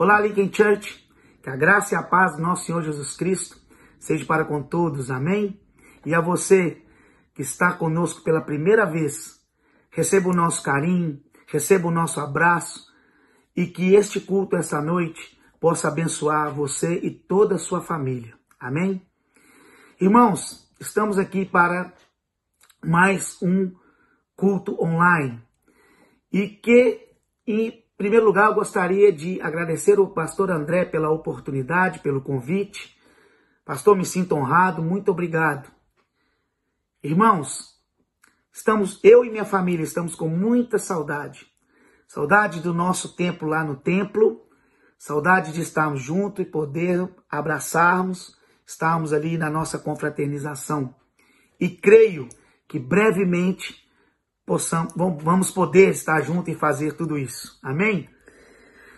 Olá, Lincoln Church, que a graça e a paz do nosso Senhor Jesus Cristo seja para com todos, amém? E a você que está conosco pela primeira vez, receba o nosso carinho, receba o nosso abraço e que este culto essa noite possa abençoar você e toda a sua família, amém? Irmãos, estamos aqui para mais um culto online e que, em primeiro lugar, eu gostaria de agradecer ao pastor André pela oportunidade, pelo convite. Pastor, me sinto honrado, muito obrigado. Irmãos, eu e minha família estamos com muita saudade. Saudade do nosso tempo lá no templo, saudade de estarmos juntos e poder abraçarmos, estarmos ali na nossa confraternização. E creio que brevemente vamos poder estar juntos e fazer tudo isso. Amém?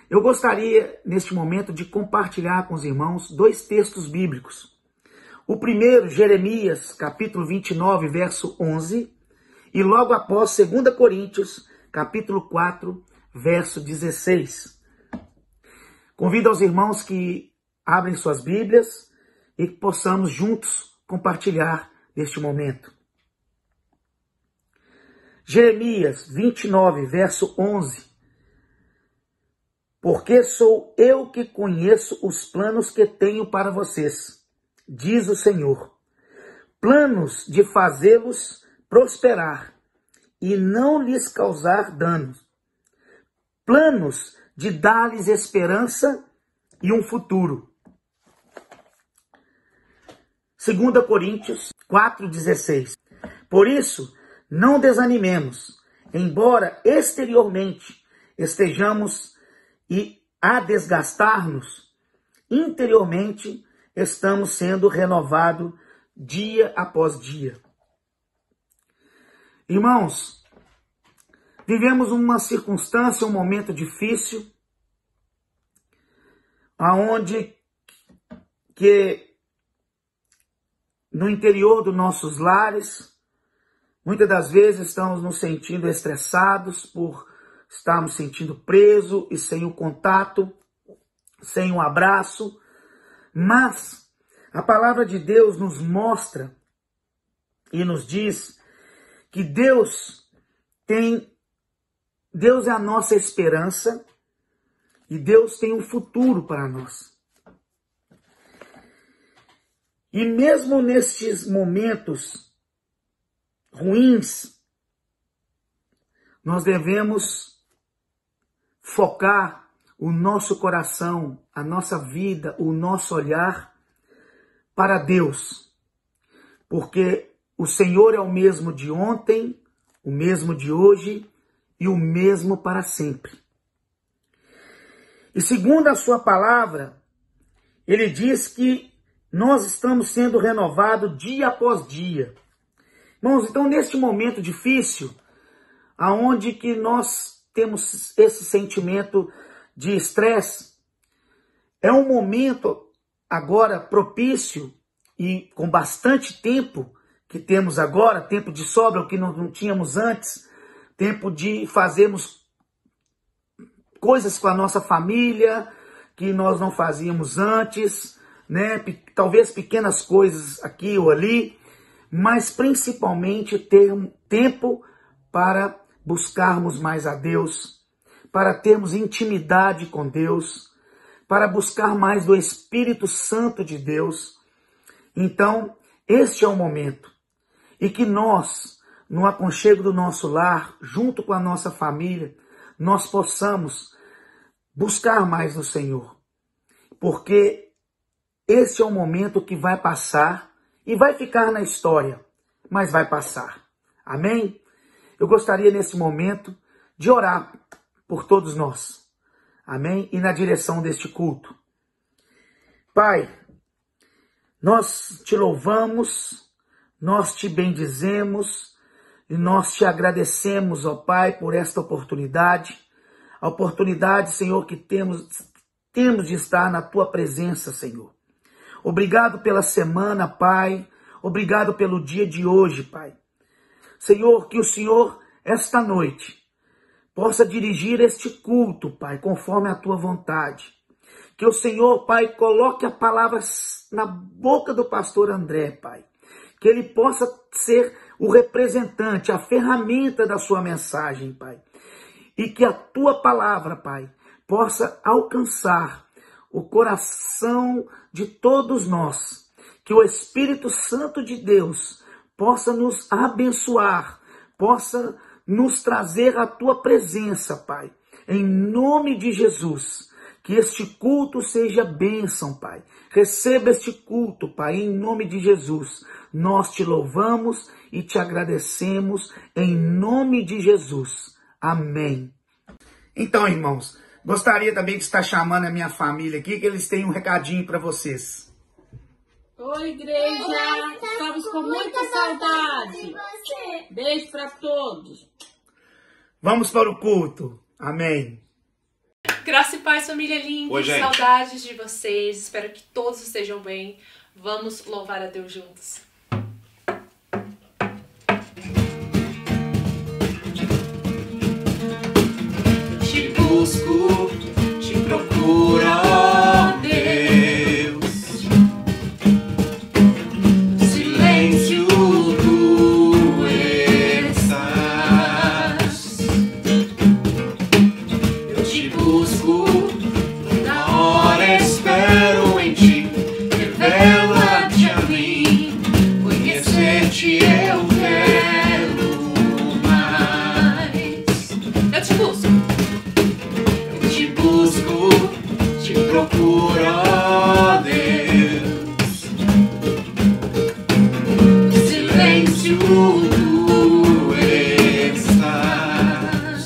Eu gostaria, neste momento, de compartilhar com os irmãos dois textos bíblicos. O primeiro, Jeremias, capítulo 29, verso 11, e logo após, 2 Coríntios, capítulo 4, verso 16. Convido aos irmãos que abrem suas Bíblias e que possamos juntos compartilhar neste momento. Jeremias 29, verso 11. Porque sou eu que conheço os planos que tenho para vocês, diz o Senhor. Planos de fazê-los prosperar e não lhes causar danos. Planos de dar-lhes esperança e um futuro. 2 Coríntios 4,16. Por isso, não desanimemos, embora exteriormente estejamos a desgastar-nos, interiormente estamos sendo renovados dia após dia. Irmãos, vivemos uma circunstância, um momento difícil, aonde que no interior dos nossos lares, muitas das vezes estamos nos sentindo estressados por estarmos sentindo presos e sem o contato, sem o abraço. Mas a palavra de Deus nos mostra e nos diz que Deus é a nossa esperança e Deus tem um futuro para nós. E mesmo nestes momentos ruins, nós devemos focar o nosso coração, a nossa vida, o nosso olhar para Deus. Porque o Senhor é o mesmo de ontem, o mesmo de hoje e o mesmo para sempre. E segundo a sua palavra, ele diz que nós estamos sendo renovados dia após dia. Irmãos, então neste momento difícil, aonde que nós temos esse sentimento de estresse, é um momento agora propício e com bastante tempo que temos agora, tempo de sobra, o que não tínhamos antes, tempo de fazermos coisas com a nossa família que nós não fazíamos antes, né? Talvez pequenas coisas aqui ou ali, mas principalmente ter tempo para buscarmos mais a Deus, para termos intimidade com Deus, para buscar mais do Espírito Santo de Deus. Então, este é o momento. E que nós, no aconchego do nosso lar, junto com a nossa família, nós possamos buscar mais no Senhor. Porque esse é o momento que vai passar e vai ficar na história, mas vai passar. Amém? Eu gostaria nesse momento de orar por todos nós. Amém? E na direção deste culto. Pai, nós te louvamos, nós te bendizemos e nós te agradecemos, ó Pai, por esta oportunidade. A oportunidade, Senhor, que temos de estar na tua presença, Senhor. Obrigado pela semana, Pai. Obrigado pelo dia de hoje, Pai. Senhor, que o Senhor, esta noite, possa dirigir este culto, Pai, conforme a tua vontade. Que o Senhor, Pai, coloque a palavra na boca do pastor André, Pai. Que ele possa ser o representante, a ferramenta da sua mensagem, Pai. E que a tua palavra, Pai, possa alcançar o coração de todos nós. Que o Espírito Santo de Deus possa nos abençoar, possa nos trazer a tua presença, Pai. Em nome de Jesus. Que este culto seja bênção, Pai. Receba este culto, Pai, em nome de Jesus. Nós te louvamos e te agradecemos em nome de Jesus. Amém. Então, irmãos, gostaria também de estar chamando a minha família aqui, que eles têm um recadinho para vocês. Oi, igreja! Estamos com muita saudade. Beijo para todos. Vamos para o culto. Amém. Graça e paz, família linda. Oi, gente. Saudades de vocês. Espero que todos estejam bem. Vamos louvar a Deus juntos. Te busco, te procuro, ó Deus. Silêncio tu estás. Eu te busco, na hora espero em ti. Revela-te a mim, conhecer-te eu quero mais. Eu te busco. Te busco, te procuro, ó Deus. Silêncio tu estás.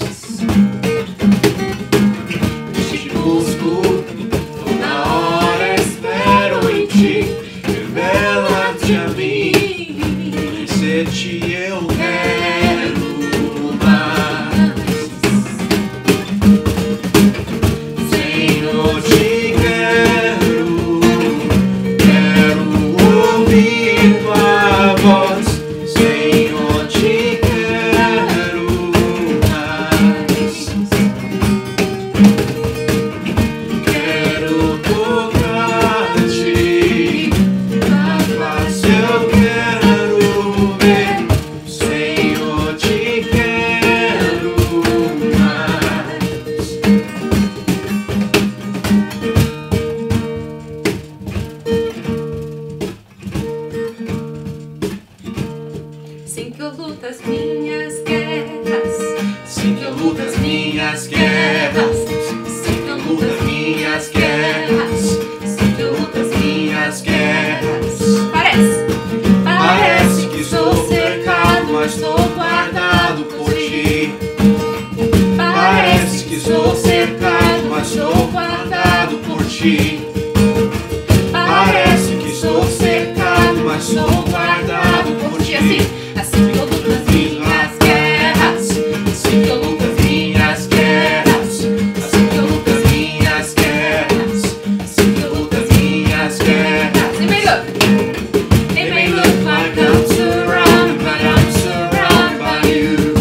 Te busco, toda hora espero em ti. Revela-te a mim, conhecer-te eu quero mais. Senhor, te quero ouvir tua voz. Senhor, te quero mais. Quero tocar-te, na face eu quero ver. Senhor, te quero mais. Sim, que eu luto as minhas guerras. Sim, que eu luto as minhas guerras. Sim, que eu luto as minhas guerras. Sim, que eu luto as minhas guerras. Parece que sou cercado, mas sou guardado por ti. Parece que sou cercado, mas sou guardado por ti. Parece que sou cercado, mas sou guardado por ti. Assim que eu luto as minhas guerras. Assim que eu luto as minhas guerras. Assim que eu luto as minhas guerras. Assim que eu luto as minhas guerras. It may look Like I'm surrounded, but I'm surrounded by you.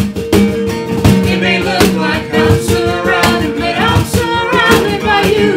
It may look like I'm surrounded, but I'm surrounded by you.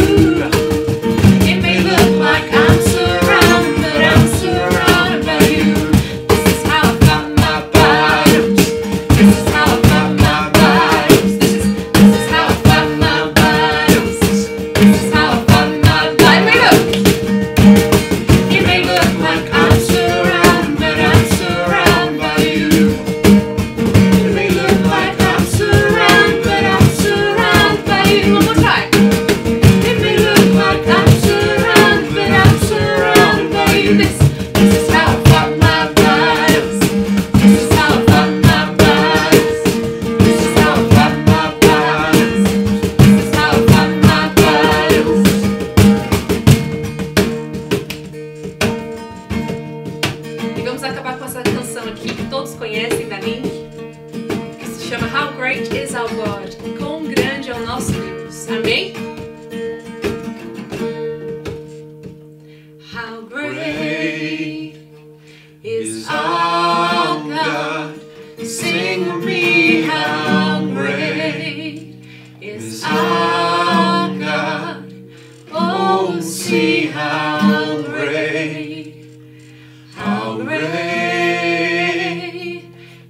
Oh, see how great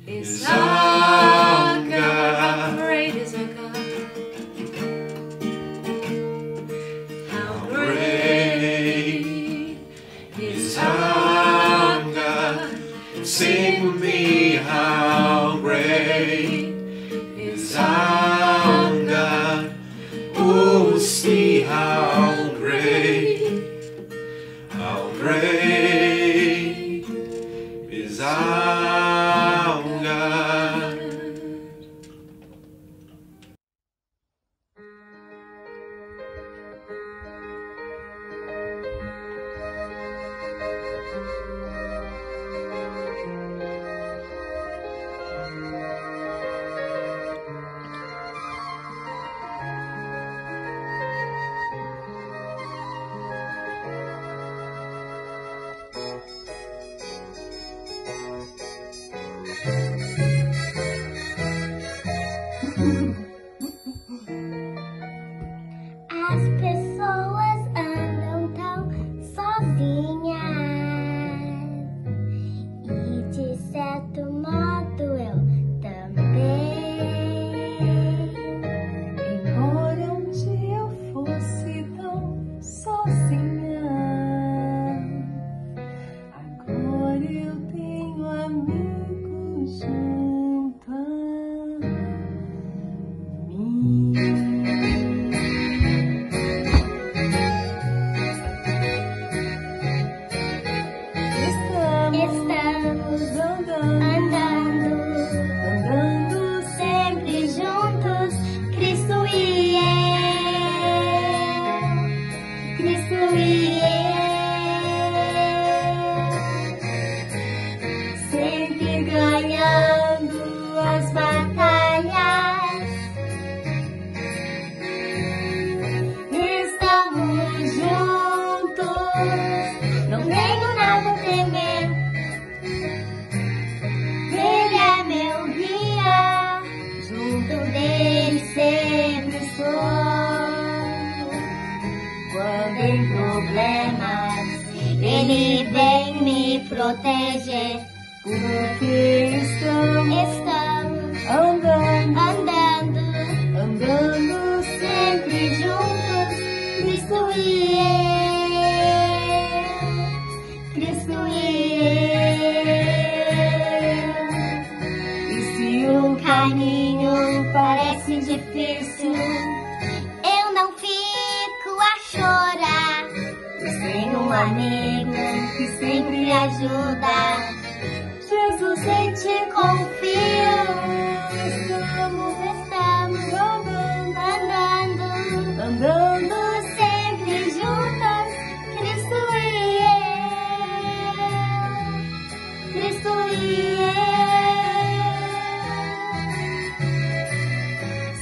is our God. How great is our God. How great is our God. Sing with me, how great is our God. Oh, see how great is our God. As pessoas andam tão sozinhas, e de certo modo eu também. Embora um dia eu fosse tão sozinha, agora eu tenho amigos junto a mim. Estamos andando sempre juntos, Cristo e eu, sempre ganhando as batalhas. Estamos juntos, não tenho nada a temer. Ele é meu guia, junto dele sempre estou. Quando em problemas, ele vem me proteger. Porque estamos andando sempre juntos, Cristo e eu. E se o caminho parece difícil, eu não fico a chorar. Eu tenho um amigo que sempre ajuda. Jesus, em ti confio. Estamos andando sempre juntas, Cristo e eu,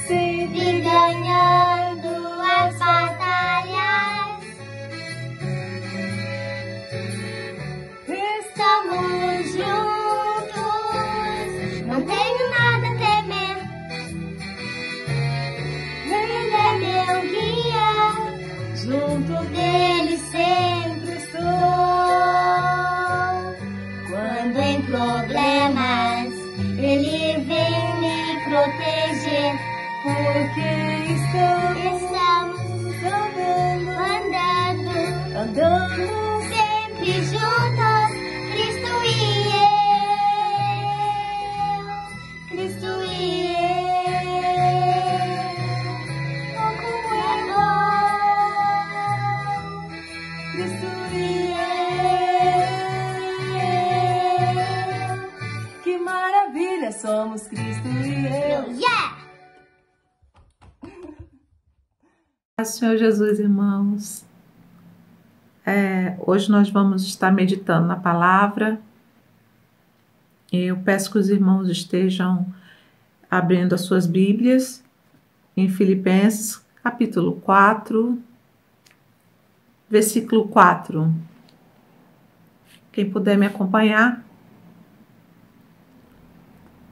sempre ganhando as batalhas. Estamos juntos, não tenho nada a temer. Ele é meu guia, junto dele sempre estou. Quando em problemas, ele vem me proteger. porque estamos andando sempre juntos, Cristo e eu. Oh, como é bom, Cristo e eu. Que maravilha, somos Cristo e eu. yeah! Senhor Jesus, irmãos, hoje nós vamos estar meditando na palavra. Eu peço que os irmãos estejam abrindo as suas Bíblias em Filipenses, capítulo 4, versículo 4. Quem puder me acompanhar,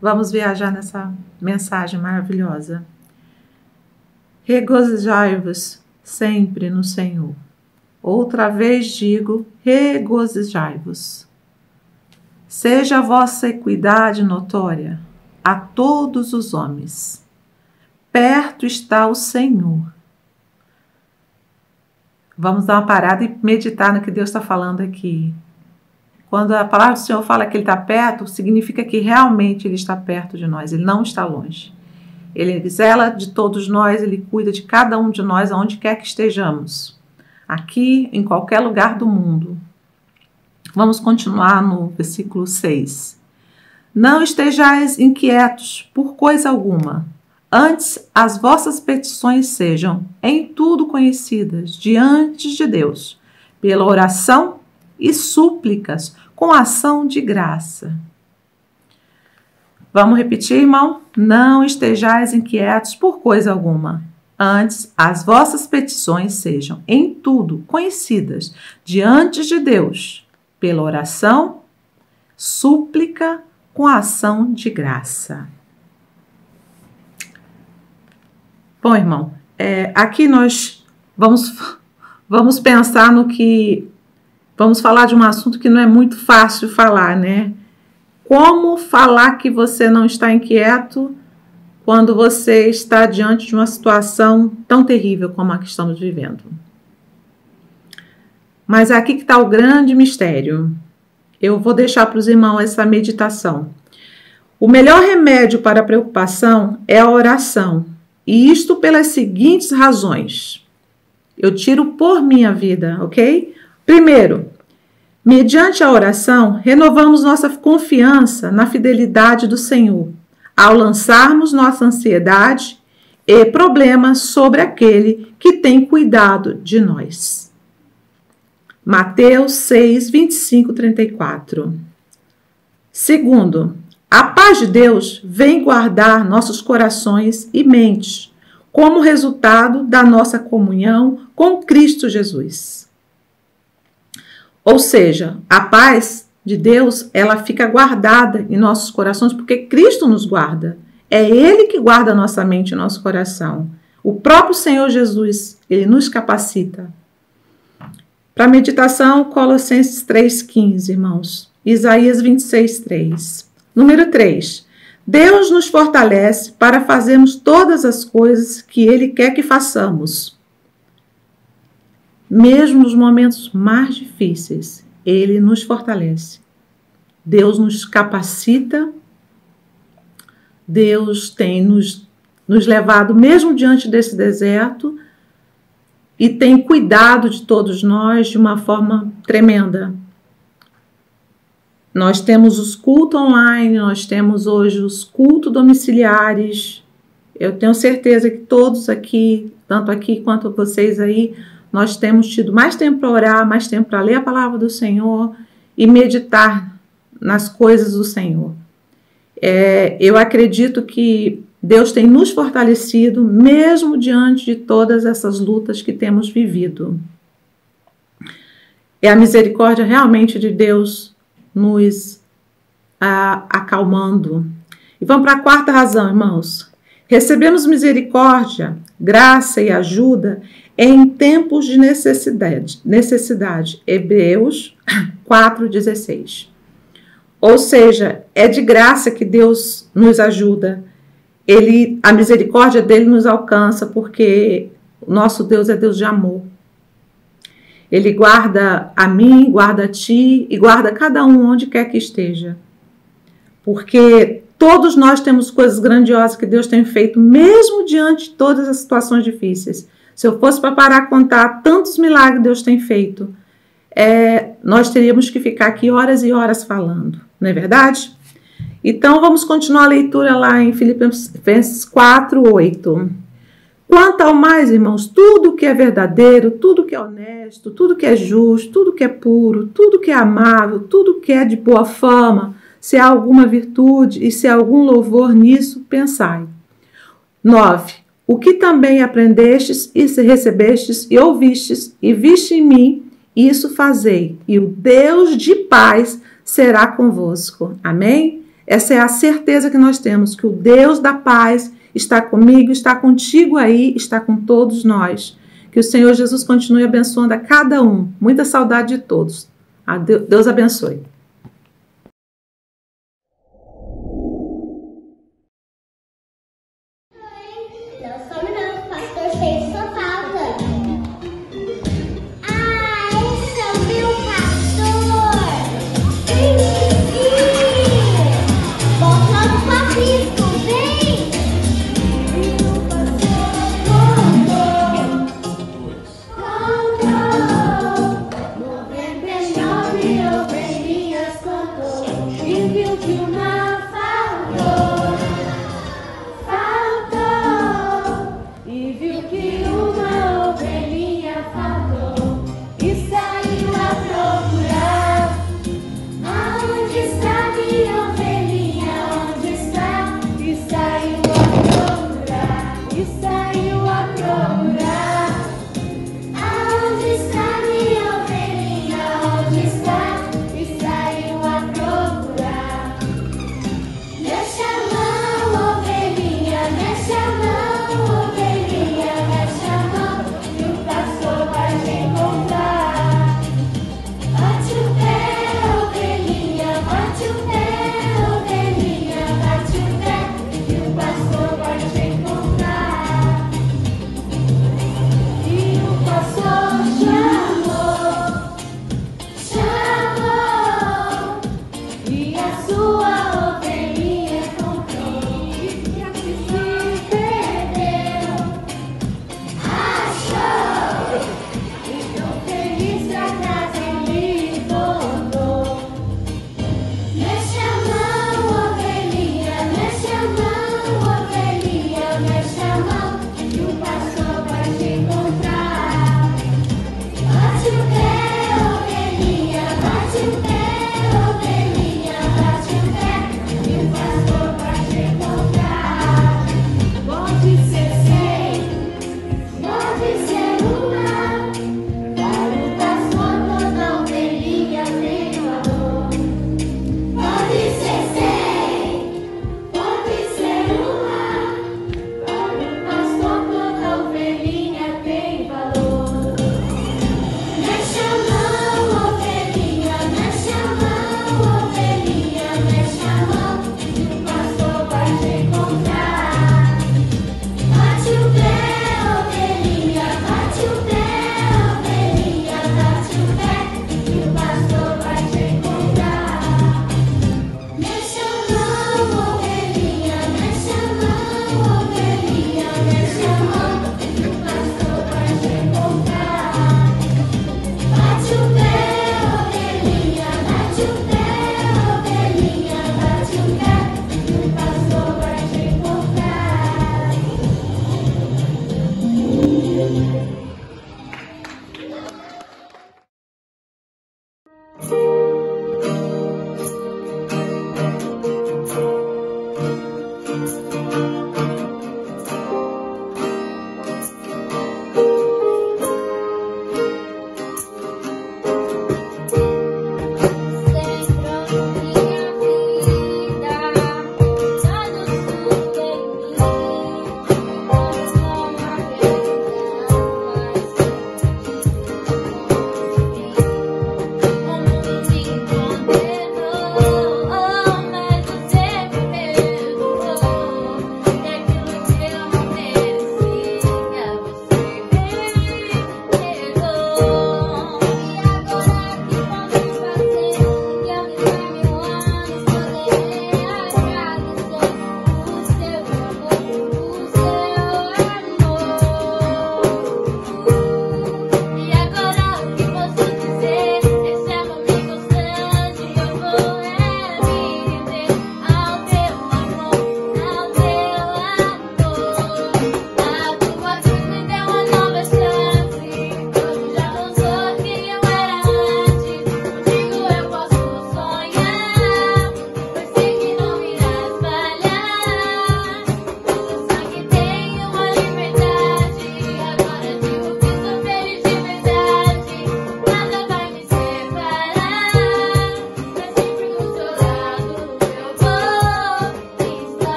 vamos viajar nessa mensagem maravilhosa. Regozijai-vos sempre no Senhor. Outra vez digo, regozijai-vos. Seja a vossa equidade notória a todos os homens. Perto está o Senhor. Vamos dar uma parada e meditar no que Deus está falando aqui. Quando a palavra do Senhor fala que Ele está perto, significa que realmente Ele está perto de nós, Ele não está longe. Ele zela de todos nós, Ele cuida de cada um de nós, aonde quer que estejamos. Aqui, em qualquer lugar do mundo. Vamos continuar no versículo 6. Não estejais inquietos por coisa alguma. Antes, as vossas petições sejam em tudo conhecidas diante de Deus, pela oração e súplicas, com ação de graça. Vamos repetir, irmão? Não estejais inquietos por coisa alguma. Antes, as vossas petições sejam em tudo conhecidas diante de Deus, pela oração, súplica, com ação de graça. Bom, irmão, aqui nós vamos pensar no que... Vamos falar de um assunto que não é muito fácil falar, né? Como falar que você não está inquieto quando você está diante de uma situação tão terrível como a que estamos vivendo? Mas aqui que está o grande mistério. Eu vou deixar para os irmãos essa meditação. O melhor remédio para a preocupação é a oração. E isto pelas seguintes razões. Eu tiro por minha vida, ok? Primeiro, mediante a oração, renovamos nossa confiança na fidelidade do Senhor, ao lançarmos nossa ansiedade e problemas sobre aquele que tem cuidado de nós. Mateus 6, 25, 34. Segundo, a paz de Deus vem guardar nossos corações e mentes, como resultado da nossa comunhão com Cristo Jesus. Ou seja, a paz de Deus, ela fica guardada em nossos corações porque Cristo nos guarda. É Ele que guarda a nossa mente e nosso coração. O próprio Senhor Jesus, Ele nos capacita. Para meditação, Colossenses 3,15, irmãos. Isaías 26, 3. Número 3. Deus nos fortalece para fazermos todas as coisas que Ele quer que façamos. Mesmo nos momentos mais difíceis, Ele nos fortalece. Deus nos capacita. Deus tem nos levado, mesmo diante desse deserto, e tem cuidado de todos nós de uma forma tremenda. Nós temos os cultos online, nós temos hoje os cultos domiciliares. Eu tenho certeza que todos aqui, tanto aqui quanto vocês aí, nós temos tido mais tempo para orar, mais tempo para ler a palavra do Senhor e meditar nas coisas do Senhor. Eu acredito que Deus tem nos fortalecido, mesmo diante de todas essas lutas que temos vivido. É a misericórdia realmente de Deus nos acalmando. E vamos para a quarta razão, irmãos. Recebemos misericórdia, graça e ajuda em tempos de necessidade. Hebreus 4,16. Ou seja, é de graça que Deus nos ajuda. A misericórdia dele nos alcança porque o nosso Deus é Deus de amor. Ele guarda a mim, guarda a ti e guarda cada um onde quer que esteja. Porque todos nós temos coisas grandiosas que Deus tem feito, mesmo diante de todas as situações difíceis. Se eu fosse para parar a contar tantos milagres que Deus tem feito, nós teríamos que ficar aqui horas e horas falando, não é verdade? Então, vamos continuar a leitura lá em Filipenses 4, 8. Quanto ao mais, irmãos, tudo que é verdadeiro, tudo que é honesto, tudo que é justo, tudo que é puro, tudo que é amável, tudo que é de boa fama, se há alguma virtude e se há algum louvor nisso, pensai. 9. O que também aprendestes e recebestes e ouvistes e viste em mim, isso fazei, e o Deus de paz será convosco. Amém? Essa é a certeza que nós temos, que o Deus da paz está comigo, está contigo aí, está com todos nós. Que o Senhor Jesus continue abençoando a cada um. Muita saudade de todos. Deus abençoe. Não some não, o pastor fez sua falta. Ah, esse é o meu pastor. Vem aqui. Volta logo pra Cristo, vem. Meu pastor voltou. 99 eu venho.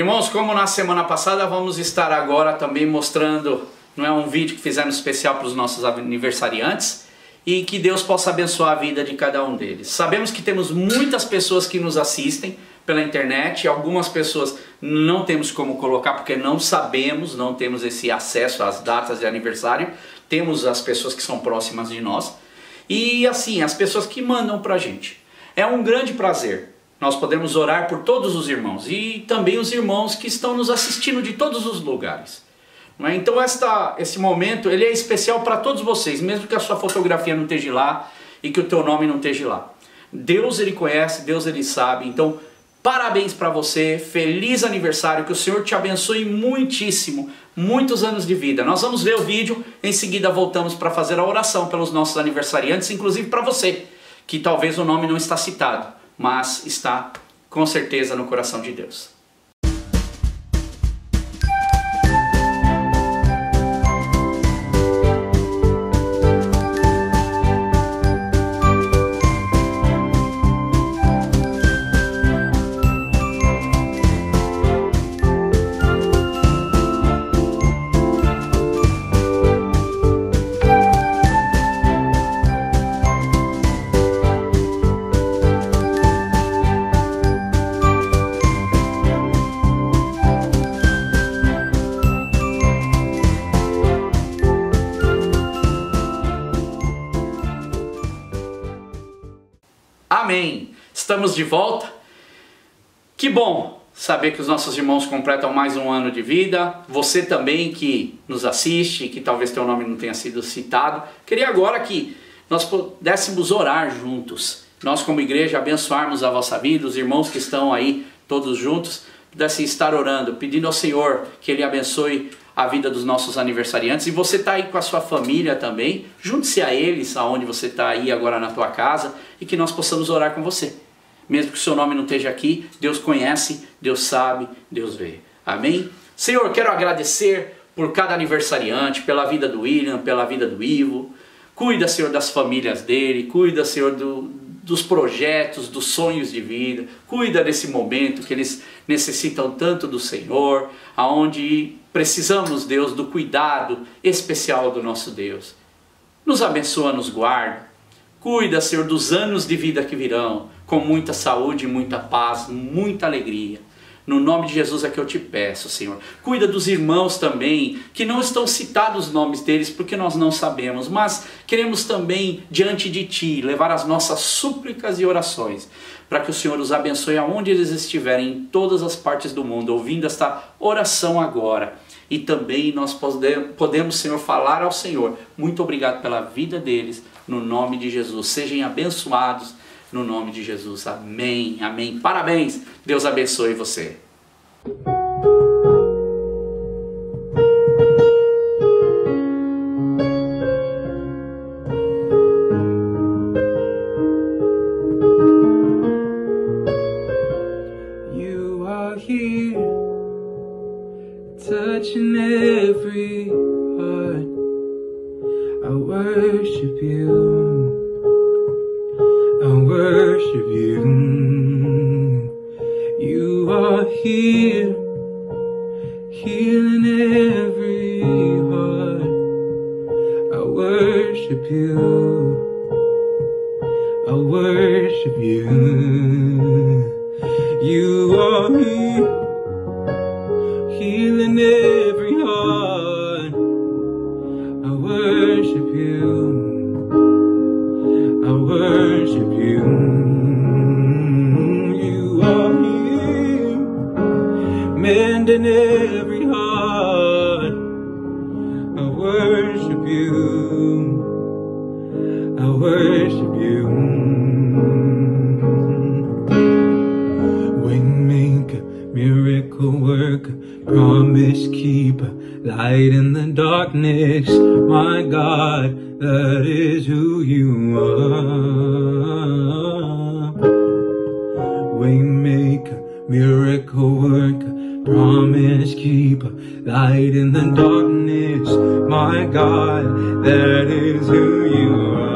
Irmãos, como na semana passada, vamos estar agora também mostrando, não é um vídeo que fizemos especial para os nossos aniversariantes, e que Deus possa abençoar a vida de cada um deles. Sabemos que temos muitas pessoas que nos assistem pela internet, algumas pessoas não temos como colocar porque não sabemos, não temos esse acesso às datas de aniversário, temos as pessoas que são próximas de nós, e assim, as pessoas que mandam pra gente. É um grande prazer. Nós podemos orar por todos os irmãos e também os irmãos que estão nos assistindo de todos os lugares. Então esse momento ele é especial para todos vocês, mesmo que a sua fotografia não esteja lá e que o teu nome não esteja lá. Deus ele conhece, Deus ele sabe, então parabéns para você, feliz aniversário, que o Senhor te abençoe muitíssimo, muitos anos de vida. Nós vamos ver o vídeo, em seguida voltamos para fazer a oração pelos nossos aniversariantes, inclusive para você, que talvez o nome não está citado, mas está com certeza no coração de Deus. Amém! Estamos de volta. Que bom saber que os nossos irmãos completam mais um ano de vida. Você também que nos assiste, que talvez teu nome não tenha sido citado. Queria agora que nós pudéssemos orar juntos. Nós como igreja abençoarmos a vossa vida, os irmãos que estão aí todos juntos, pudessem estar orando, pedindo ao Senhor que Ele abençoe a vida dos nossos aniversariantes. E você está aí com a sua família também, junte-se a eles, aonde você está aí agora na tua casa, e que nós possamos orar com você. Mesmo que o seu nome não esteja aqui, Deus conhece, Deus sabe, Deus vê. Amém? Senhor, quero agradecer por cada aniversariante, pela vida do William, pela vida do Ivo. Cuida, Senhor, das famílias dele, cuida, Senhor, dos projetos, dos sonhos de vida. Cuida desse momento que eles necessitam tanto do Senhor, aonde precisamos, Deus, do cuidado especial do nosso Deus. Nos abençoa, nos guarda. Cuida, Senhor, dos anos de vida que virão, com muita saúde, muita paz, muita alegria. No nome de Jesus é que eu te peço, Senhor. Cuida dos irmãos também, que não estão citados os nomes deles porque nós não sabemos, mas queremos também, diante de Ti, levar as nossas súplicas e orações, para que o Senhor os abençoe aonde eles estiverem, em todas as partes do mundo, ouvindo esta oração agora. E também nós podemos, Senhor, falar ao Senhor, muito obrigado pela vida deles, no nome de Jesus. Sejam abençoados, no nome de Jesus. Amém, amém. Parabéns, Deus abençoe você. You are here, touching every heart. I worship you. I worship you. You are here, healing every heart. I worship you. I worship you. You are here, healing every heart. I worship you. I worship you. You are here, mending every heart. I worship you. I worship you. Waymaker, miracle worker, promise keeper, light in the darkness. My God, that is who you are. Waymaker, miracle worker, promise keeper, light in the darkness. My God, that is who you are.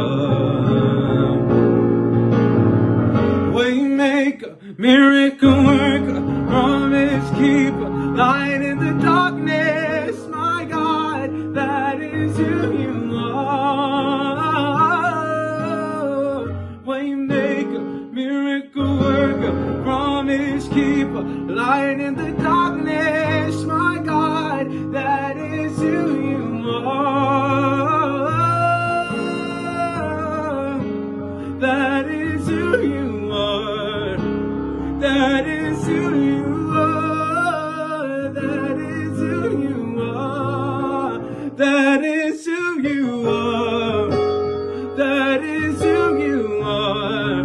Waymaker, miracle worker, promise keeper, light in the darkness, my God, that is who you are. Waymaker, miracle worker, promise keeper, light in the darkness, my God, that is who you are. That is who you are. That is who you are. That is who you are. That is who you are. That is who you are.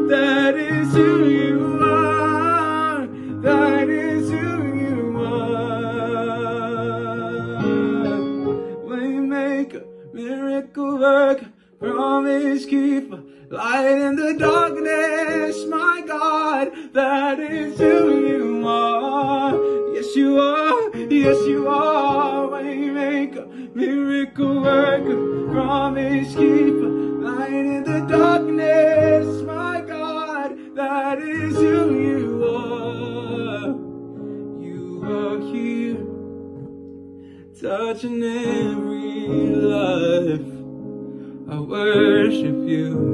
That is who you are. That is who you are. Waymaker, miracle worker, promise keeper, light in the darkness, my God, that is who you are. Yes, you are. Yes, you are. Waymaker, miracle worker, promise keeper, light in the darkness, my God, that is who you are. You are here, touching every life. I worship you.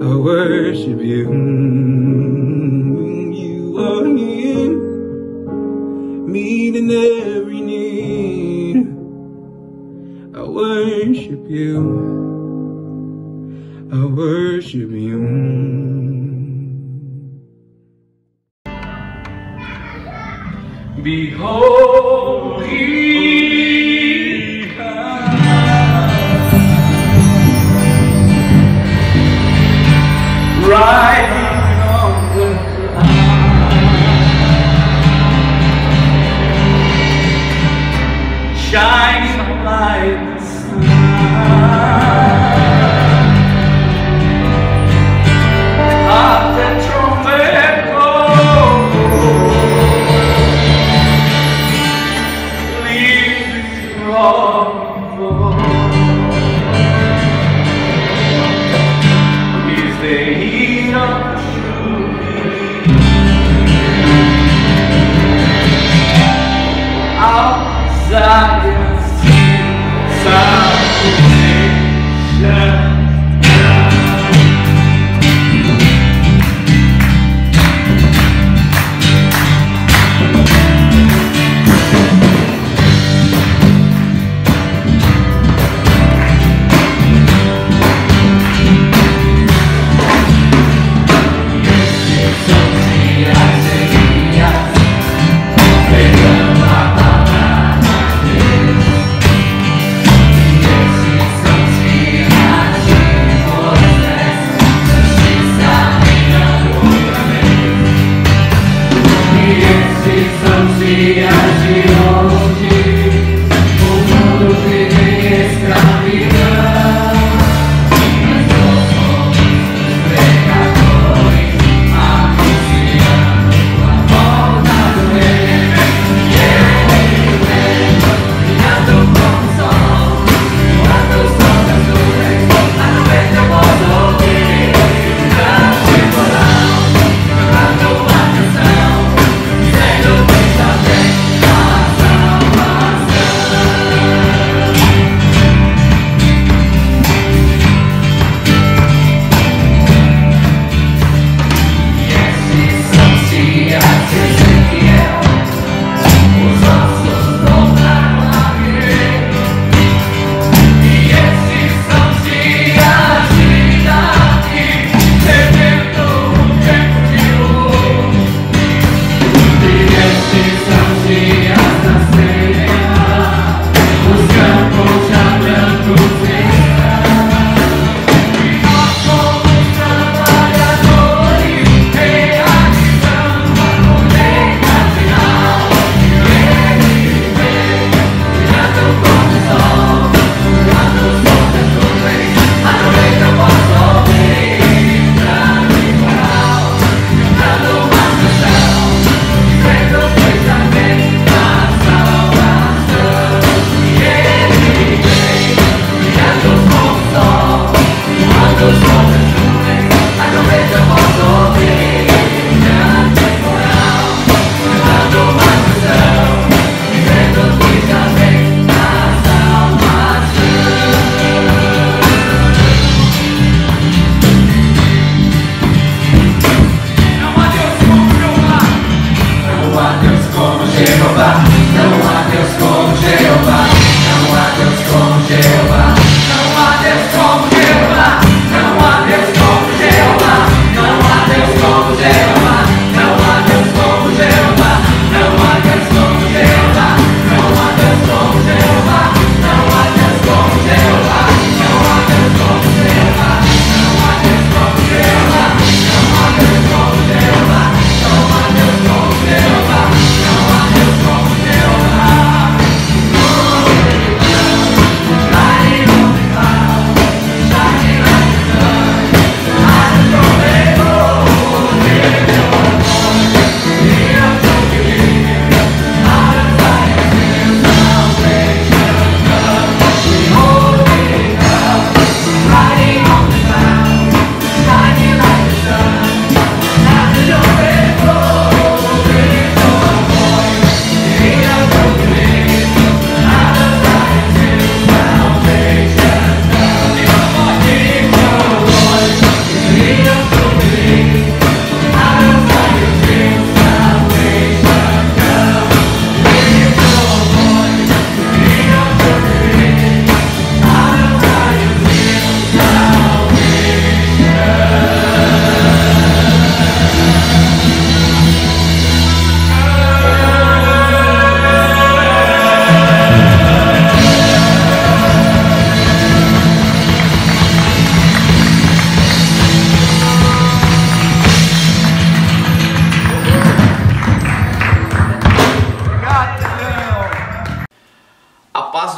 I worship you. You are here, meeting every need. I worship you. I worship you. Behold, He riding on the cloud, shining like the sun. At the trumpet call, lead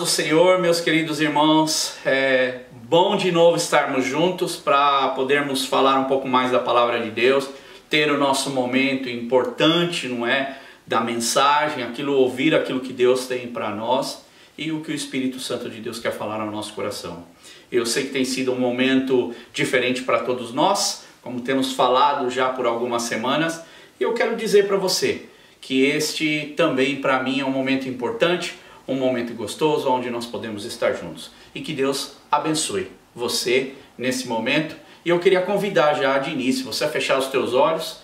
do Senhor, meus queridos irmãos, é bom de novo estarmos juntos para podermos falar um pouco mais da palavra de Deus, ter o nosso momento importante, não é, da mensagem, ouvir aquilo que Deus tem para nós e o que o Espírito Santo de Deus quer falar no nosso coração. Eu sei que tem sido um momento diferente para todos nós, como temos falado já por algumas semanas, e eu quero dizer para você que este também para mim é um momento importante, um momento gostoso, onde nós podemos estar juntos. E que Deus abençoe você nesse momento. E eu queria convidar já de início você a fechar os teus olhos,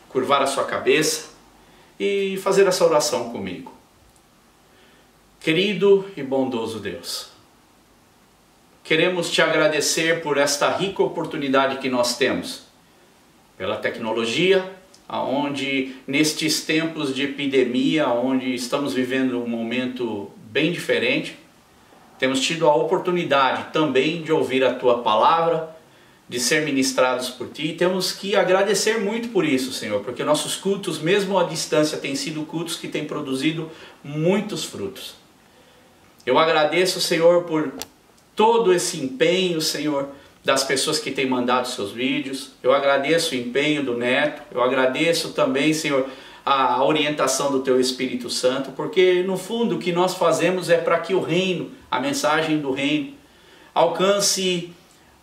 curvar a sua cabeça e fazer essa oração comigo. Querido e bondoso Deus, queremos te agradecer por esta rica oportunidade que nós temos, pela tecnologia, onde nestes tempos de epidemia, onde estamos vivendo um momento bem diferente, temos tido a oportunidade também de ouvir a Tua palavra, de ser ministrados por Ti. Temos que agradecer muito por isso, Senhor, porque nossos cultos, mesmo à distância, têm sido cultos que têm produzido muitos frutos. Eu agradeço, Senhor, por todo esse empenho, Senhor, das pessoas que têm mandado seus vídeos. Eu agradeço o empenho do Neto. Eu agradeço também, Senhor, a orientação do Teu Espírito Santo, porque no fundo o que nós fazemos é para que o reino, a mensagem do reino, alcance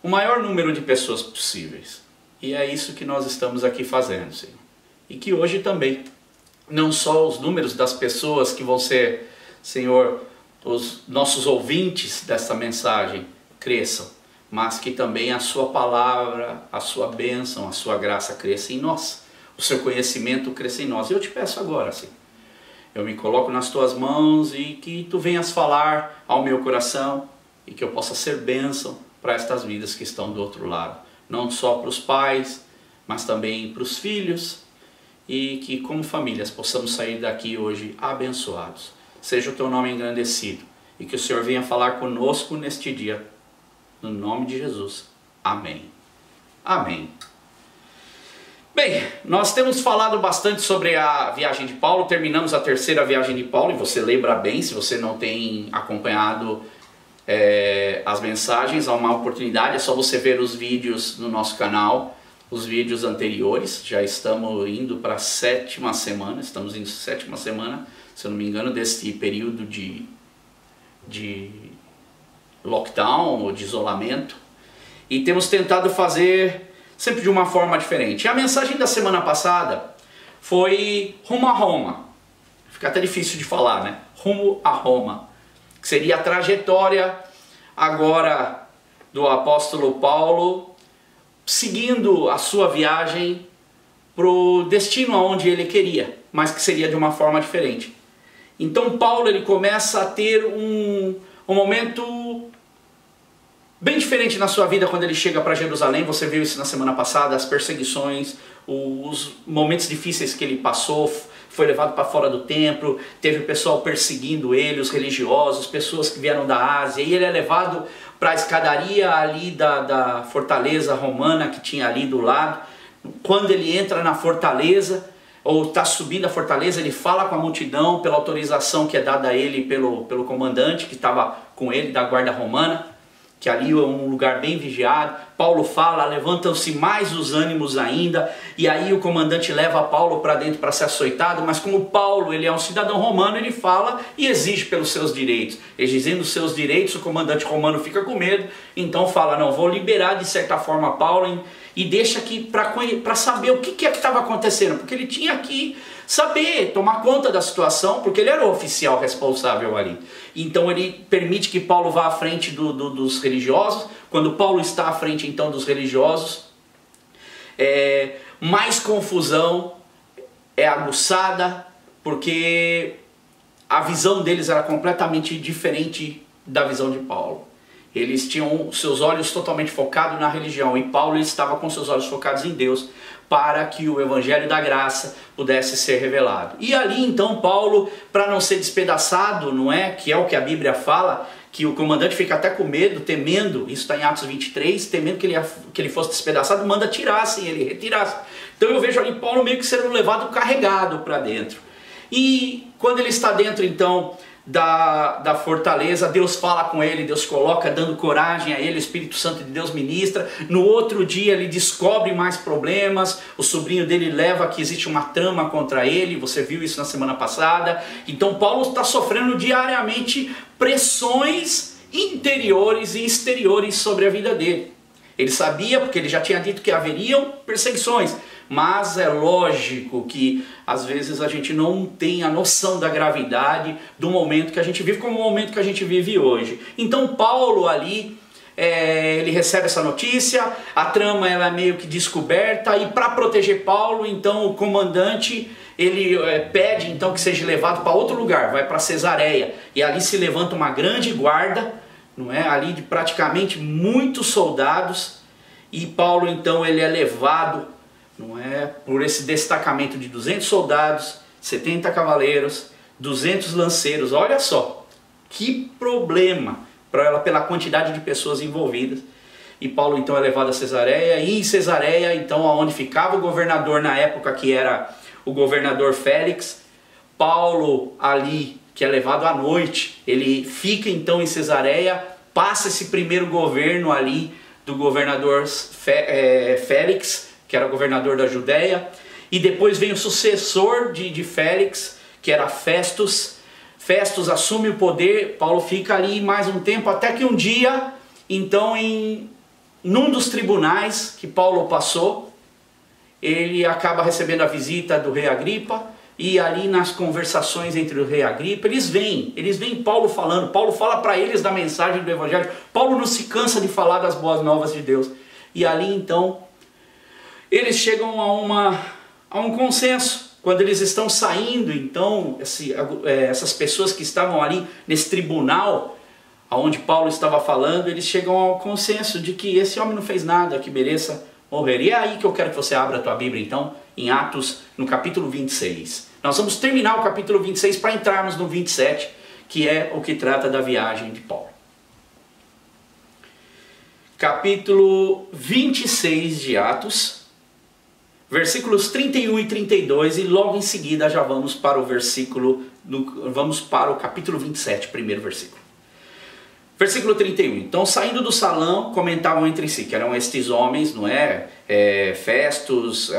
o maior número de pessoas possíveis. E é isso que nós estamos aqui fazendo, Senhor. E que hoje também, não só os números das pessoas que vão ser, Senhor, os nossos ouvintes dessa mensagem cresçam, mas que também a Sua palavra, a Sua bênção, a Sua graça cresça em nós, o Seu conhecimento cresça em nós. E eu te peço agora, Senhor, eu me coloco nas Tuas mãos e que Tu venhas falar ao meu coração e que eu possa ser bênção para estas vidas que estão do outro lado, não só para os pais, mas também para os filhos, e que como famílias possamos sair daqui hoje abençoados. Seja o Teu nome engrandecido e que o Senhor venha falar conosco neste dia. No nome de Jesus. Amém. Amém. Bem, nós temos falado bastante sobre a viagem de Paulo. Terminamos a terceira viagem de Paulo. E você lembra bem, se você não tem acompanhado as mensagens, há uma oportunidade. É só você ver os vídeos no nosso canal. Os vídeos anteriores. Já estamos indo para a 7ª semana. Estamos indo 7ª semana, se eu não me engano, deste período de lockdown ou de isolamento, e temos tentado fazer sempre de uma forma diferente. A mensagem da semana passada foi rumo a Roma. Fica até difícil de falar, né? Rumo a Roma, que seria a trajetória agora do apóstolo Paulo seguindo a sua viagem para o destino aonde ele queria, mas que seria de uma forma diferente. Então Paulo ele começa a ter um momento bem diferente na sua vida quando ele chega para Jerusalém. Você viu isso na semana passada, as perseguições, os momentos difíceis que ele passou, foi levado para fora do templo, teve o pessoal perseguindo ele, os religiosos, pessoas que vieram da Ásia, e ele é levado para a escadaria ali da fortaleza romana que tinha ali do lado. Quando ele entra na fortaleza, ou está subindo a fortaleza, ele fala com a multidão pela autorização que é dada a ele pelo comandante que estava com ele, da guarda romana, que ali é um lugar bem vigiado. Paulo fala, levantam-se mais os ânimos ainda, e aí o comandante leva Paulo para dentro para ser açoitado, mas como Paulo ele é um cidadão romano, ele fala e exige pelos seus direitos. Exigindo os seus direitos, o comandante romano fica com medo, então fala, não, vou liberar de certa forma Paulo, e deixa aqui para saber o que é que estava acontecendo, porque ele tinha que saber, tomar conta da situação, porque ele era o oficial responsável ali. Então ele permite que Paulo vá à frente dos religiosos. Quando Paulo está à frente então dos religiosos, mais confusão é aguçada, porque a visão deles era completamente diferente da visão de Paulo. Eles tinham seus olhos totalmente focados na religião, e Paulo estava com seus olhos focados em Deus, para que o evangelho da graça pudesse ser revelado. E ali então Paulo, para não ser despedaçado, não é? Que é o que a Bíblia fala, que o comandante fica até com medo, temendo, isso está em Atos 23, temendo que ele fosse despedaçado, manda tirassem ele, retirasse. Então eu vejo ali Paulo meio que sendo levado carregado para dentro. E quando ele está dentro então da fortaleza, Deus fala com ele, Deus coloca dando coragem a ele, o Espírito Santo de Deus ministra. No outro dia ele descobre mais problemas, o sobrinho dele leva que existe uma trama contra ele, você viu isso na semana passada. Então Paulo está sofrendo diariamente pressões interiores e exteriores sobre a vida dele. Ele sabia, porque ele já tinha dito que haveriam perseguições, mas é lógico que às vezes a gente não tem a noção da gravidade do momento que a gente vive, como o momento que a gente vive hoje. Então Paulo ali, ele recebe essa notícia, a trama ela é meio que descoberta, e para proteger Paulo, então o comandante ele pede então que seja levado para outro lugar, vai para Cesareia, e ali se levanta uma grande guarda, não é? Ali de praticamente muitos soldados, e Paulo então ele é levado, não é, por esse destacamento de 200 soldados, 70 cavaleiros, 200 lanceiros. Olha só, que problema pela quantidade de pessoas envolvidas. E Paulo então é levado a Cesareia, e em Cesareia então onde ficava o governador na época, que era o governador Félix. Paulo ali, que é levado à noite, ele fica então em Cesareia, passa esse primeiro governo ali do governador Félix, que era governador da Judéia, e depois vem o sucessor de Félix, que era Festus. Festus assume o poder, Paulo fica ali mais um tempo, até que um dia, então num dos tribunais que Paulo passou, ele acaba recebendo a visita do rei Agripa, e ali nas conversações entre o rei Agripa, eles veem Paulo falando, Paulo fala para eles da mensagem do Evangelho, Paulo não se cansa de falar das boas novas de Deus, e ali então eles chegam a um consenso. Quando eles estão saindo, então essas pessoas que estavam ali nesse tribunal, onde Paulo estava falando, eles chegam ao consenso de que esse homem não fez nada que mereça morrer. E é aí que eu quero que você abra a tua Bíblia então, em Atos, no capítulo 26. Nós vamos terminar o capítulo 26 para entrarmos no 27, que é o que trata da viagem de Paulo. Capítulo 26 de Atos, versículos 31 e 32, e logo em seguida já vamos para o capítulo 27, primeiro versículo. Versículo 31. Então, saindo do salão, comentavam entre si, que eram estes homens, não é? Festus,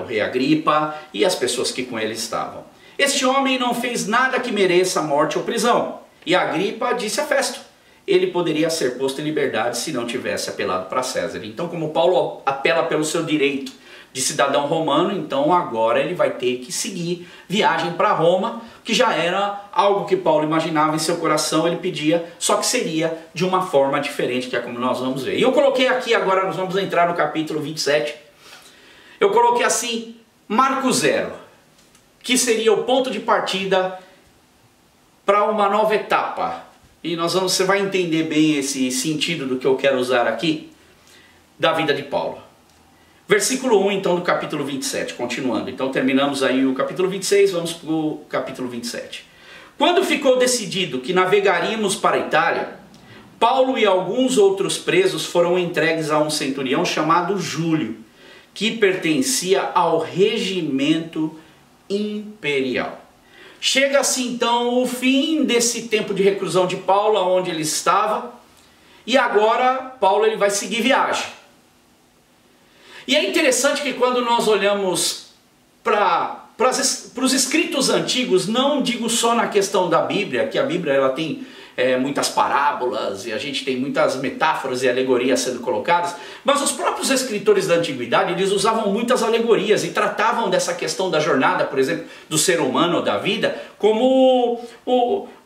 o rei Agripa e as pessoas que com ele estavam. Este homem não fez nada que mereça morte ou prisão. E Agripa disse a Festo, ele poderia ser posto em liberdade se não tivesse apelado para César. Então, como Paulo apela pelo seu direito de cidadão romano, então agora ele vai ter que seguir viagem para Roma, que já era algo que Paulo imaginava em seu coração, ele pedia, só que seria de uma forma diferente, que é como nós vamos ver. E eu coloquei aqui, agora nós vamos entrar no capítulo 27, eu coloquei assim, Marco Zero, que seria o ponto de partida para uma nova etapa. E você vai entender bem esse sentido do que eu quero usar aqui, da vida de Paulo. Versículo 1, então, do capítulo 27, continuando. Então, terminamos aí o capítulo 26, vamos para o capítulo 27. Quando ficou decidido que navegaríamos para a Itália, Paulo e alguns outros presos foram entregues a um centurião chamado Júlio, que pertencia ao regimento imperial. Chega-se, então, o fim desse tempo de reclusão de Paulo, onde ele estava, e agora Paulo ele vai seguir viagem. E é interessante que quando nós olhamos para os escritos antigos, não digo só na questão da Bíblia, que a Bíblia ela tem muitas parábolas e a gente tem muitas metáforas e alegorias sendo colocadas, mas os próprios escritores da antiguidade eles usavam muitas alegorias e tratavam dessa questão da jornada, por exemplo, do ser humano ou da vida, como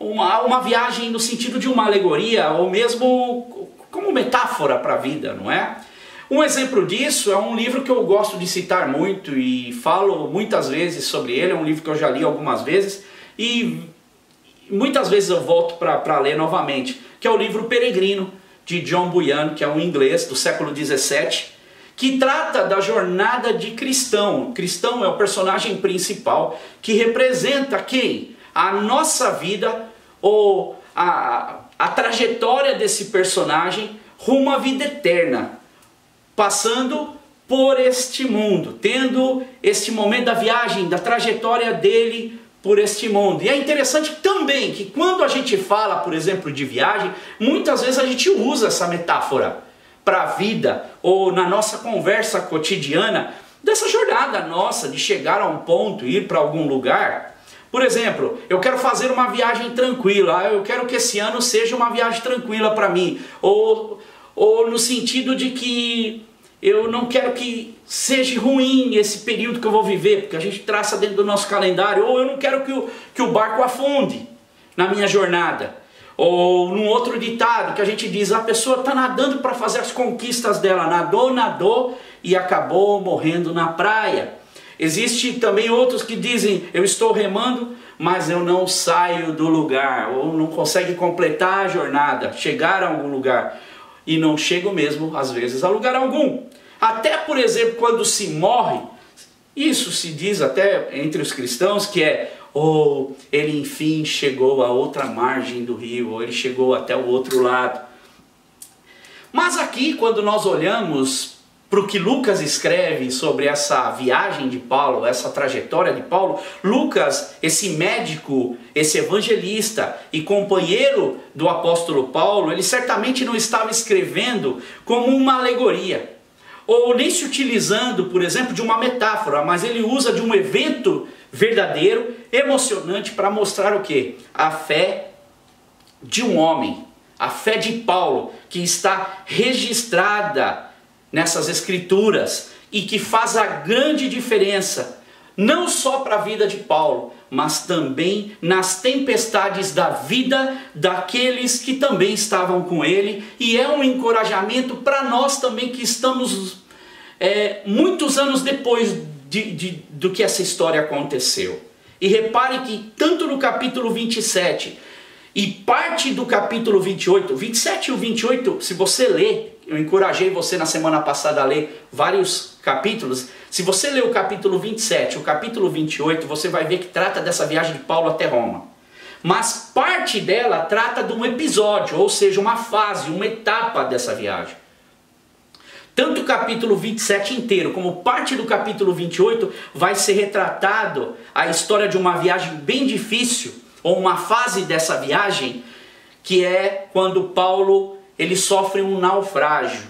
uma viagem no sentido de uma alegoria ou mesmo como metáfora para a vida, não é? Um exemplo disso é um livro que eu gosto de citar muito e falo muitas vezes sobre ele, é um livro que eu já li algumas vezes e muitas vezes eu volto para ler novamente, que é o livro Peregrino, de John Bunyan, que é um inglês do século XVII, que trata da jornada de cristão. Cristão é o personagem principal, que representa quem? A nossa vida, ou a trajetória desse personagem rumo à vida eterna, passando por este mundo, tendo este momento da viagem, da trajetória dele por este mundo. E é interessante também que quando a gente fala, por exemplo, de viagem, muitas vezes a gente usa essa metáfora para a vida, ou na nossa conversa cotidiana, dessa jornada nossa de chegar a um ponto, ir para algum lugar. Por exemplo, eu quero fazer uma viagem tranquila, eu quero que esse ano seja uma viagem tranquila para mim, ou no sentido de que eu não quero que seja ruim esse período que eu vou viver, porque a gente traça dentro do nosso calendário, ou eu não quero que o barco afunde na minha jornada. Ou num outro ditado que a gente diz, a pessoa está nadando para fazer as conquistas dela, nadou e acabou morrendo na praia. Existe também outros que dizem, eu estou remando, mas eu não saio do lugar, ou não consegue completar a jornada, chegar a algum lugar. E não chego mesmo, às vezes, a lugar algum. Até, por exemplo, quando se morre, isso se diz até entre os cristãos, que é, ou ele enfim chegou a outra margem do rio, ou ele chegou até o outro lado. Mas aqui, quando nós olhamos para o que Lucas escreve sobre essa viagem de Paulo, essa trajetória de Paulo, Lucas, esse médico, esse evangelista e companheiro do apóstolo Paulo, ele certamente não estava escrevendo como uma alegoria, ou nem se utilizando, por exemplo, de uma metáfora, mas ele usa de um evento verdadeiro, emocionante, para mostrar o quê? A fé de um homem, a fé de Paulo, que está registrada nessas escrituras e que faz a grande diferença, não só para a vida de Paulo, mas também nas tempestades da vida daqueles que também estavam com ele, e é um encorajamento para nós também que estamos muitos anos depois do que essa história aconteceu. E repare que tanto no capítulo 27 e parte do capítulo 28, 27 e o 28, se você ler, eu encorajei você na semana passada a ler vários capítulos. Se você ler o capítulo 27, o capítulo 28, você vai ver que trata dessa viagem de Paulo até Roma. Mas parte dela trata de um episódio, ou seja, uma fase, uma etapa dessa viagem. Tanto o capítulo 27 inteiro, como parte do capítulo 28, vai ser retratado a história de uma viagem bem difícil, ou uma fase dessa viagem, que é quando Paulo ele sofre um naufrágio.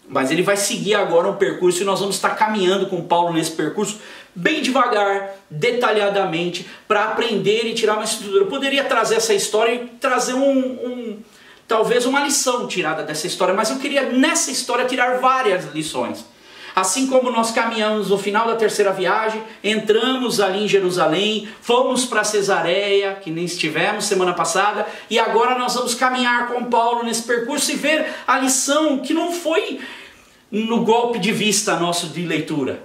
Mas ele vai seguir agora um percurso e nós vamos estar caminhando com Paulo nesse percurso bem devagar, detalhadamente, para aprender e tirar uma estrutura. Eu poderia trazer essa história e trazer talvez uma lição tirada dessa história, mas eu queria nessa história tirar várias lições. Assim como nós caminhamos no final da terceira viagem, entramos ali em Jerusalém, fomos para Cesareia, que nem estivemos semana passada, e agora nós vamos caminhar com Paulo nesse percurso e ver a lição que não foi no golpe de vista nosso de leitura.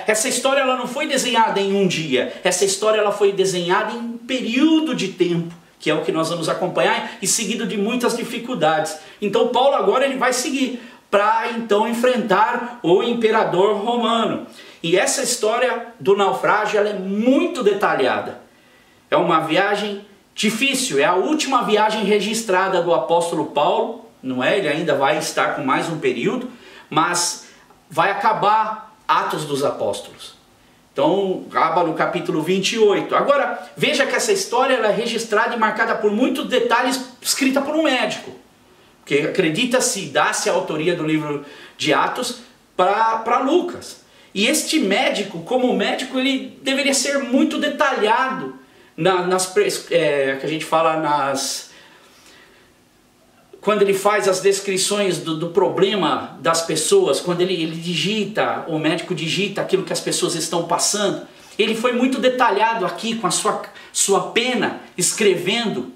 Essa história ela não foi desenhada em um dia, essa história ela foi desenhada em um período de tempo, que é o que nós vamos acompanhar, e seguido de muitas dificuldades. Então Paulo agora ele vai seguir para então enfrentar o imperador romano. E essa história do naufrágio ela é muito detalhada. É uma viagem difícil, é a última viagem registrada do apóstolo Paulo, não é? Ele ainda vai estar com mais um período, mas vai acabar Atos dos Apóstolos. Então, acaba no capítulo 28. Agora, veja que essa história ela é registrada e marcada por muitos detalhes, escrita por um médico. Porque acredita-se, dá-se a autoria do livro de Atos para Lucas. E este médico, como médico, ele deveria ser muito detalhado que a gente fala quando ele faz as descrições do problema das pessoas, quando ele digita, o médico digita aquilo que as pessoas estão passando. Ele foi muito detalhado aqui com a sua pena, escrevendo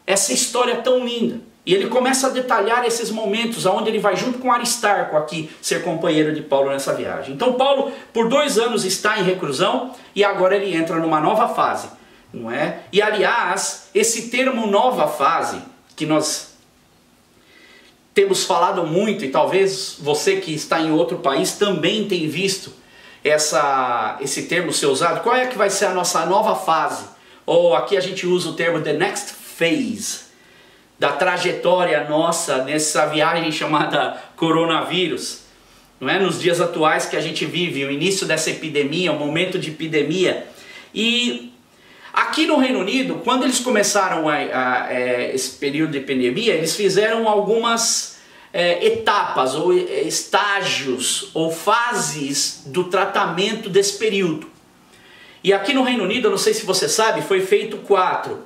essa história tão linda. E ele começa a detalhar esses momentos, onde ele vai junto com Aristarco aqui, ser companheiro de Paulo nessa viagem. Então Paulo, por 2 anos, está em reclusão, e agora ele entra numa nova fase, não é? E aliás, esse termo nova fase, que nós temos falado muito, e talvez você que está em outro país também tenha visto esse termo ser usado. Qual é que vai ser a nossa nova fase? Ou aqui a gente usa o termo the next phase, da trajetória nossa nessa viagem chamada coronavírus. Não é? Nos dias atuais que a gente vive, o início dessa epidemia, o momento de epidemia. E Aqui no Reino Unido, quando eles começaram esse período de pandemia, eles fizeram algumas etapas, ou estágios, ou fases do tratamento desse período. E aqui no Reino Unido, eu não sei se você sabe, foi feito 4.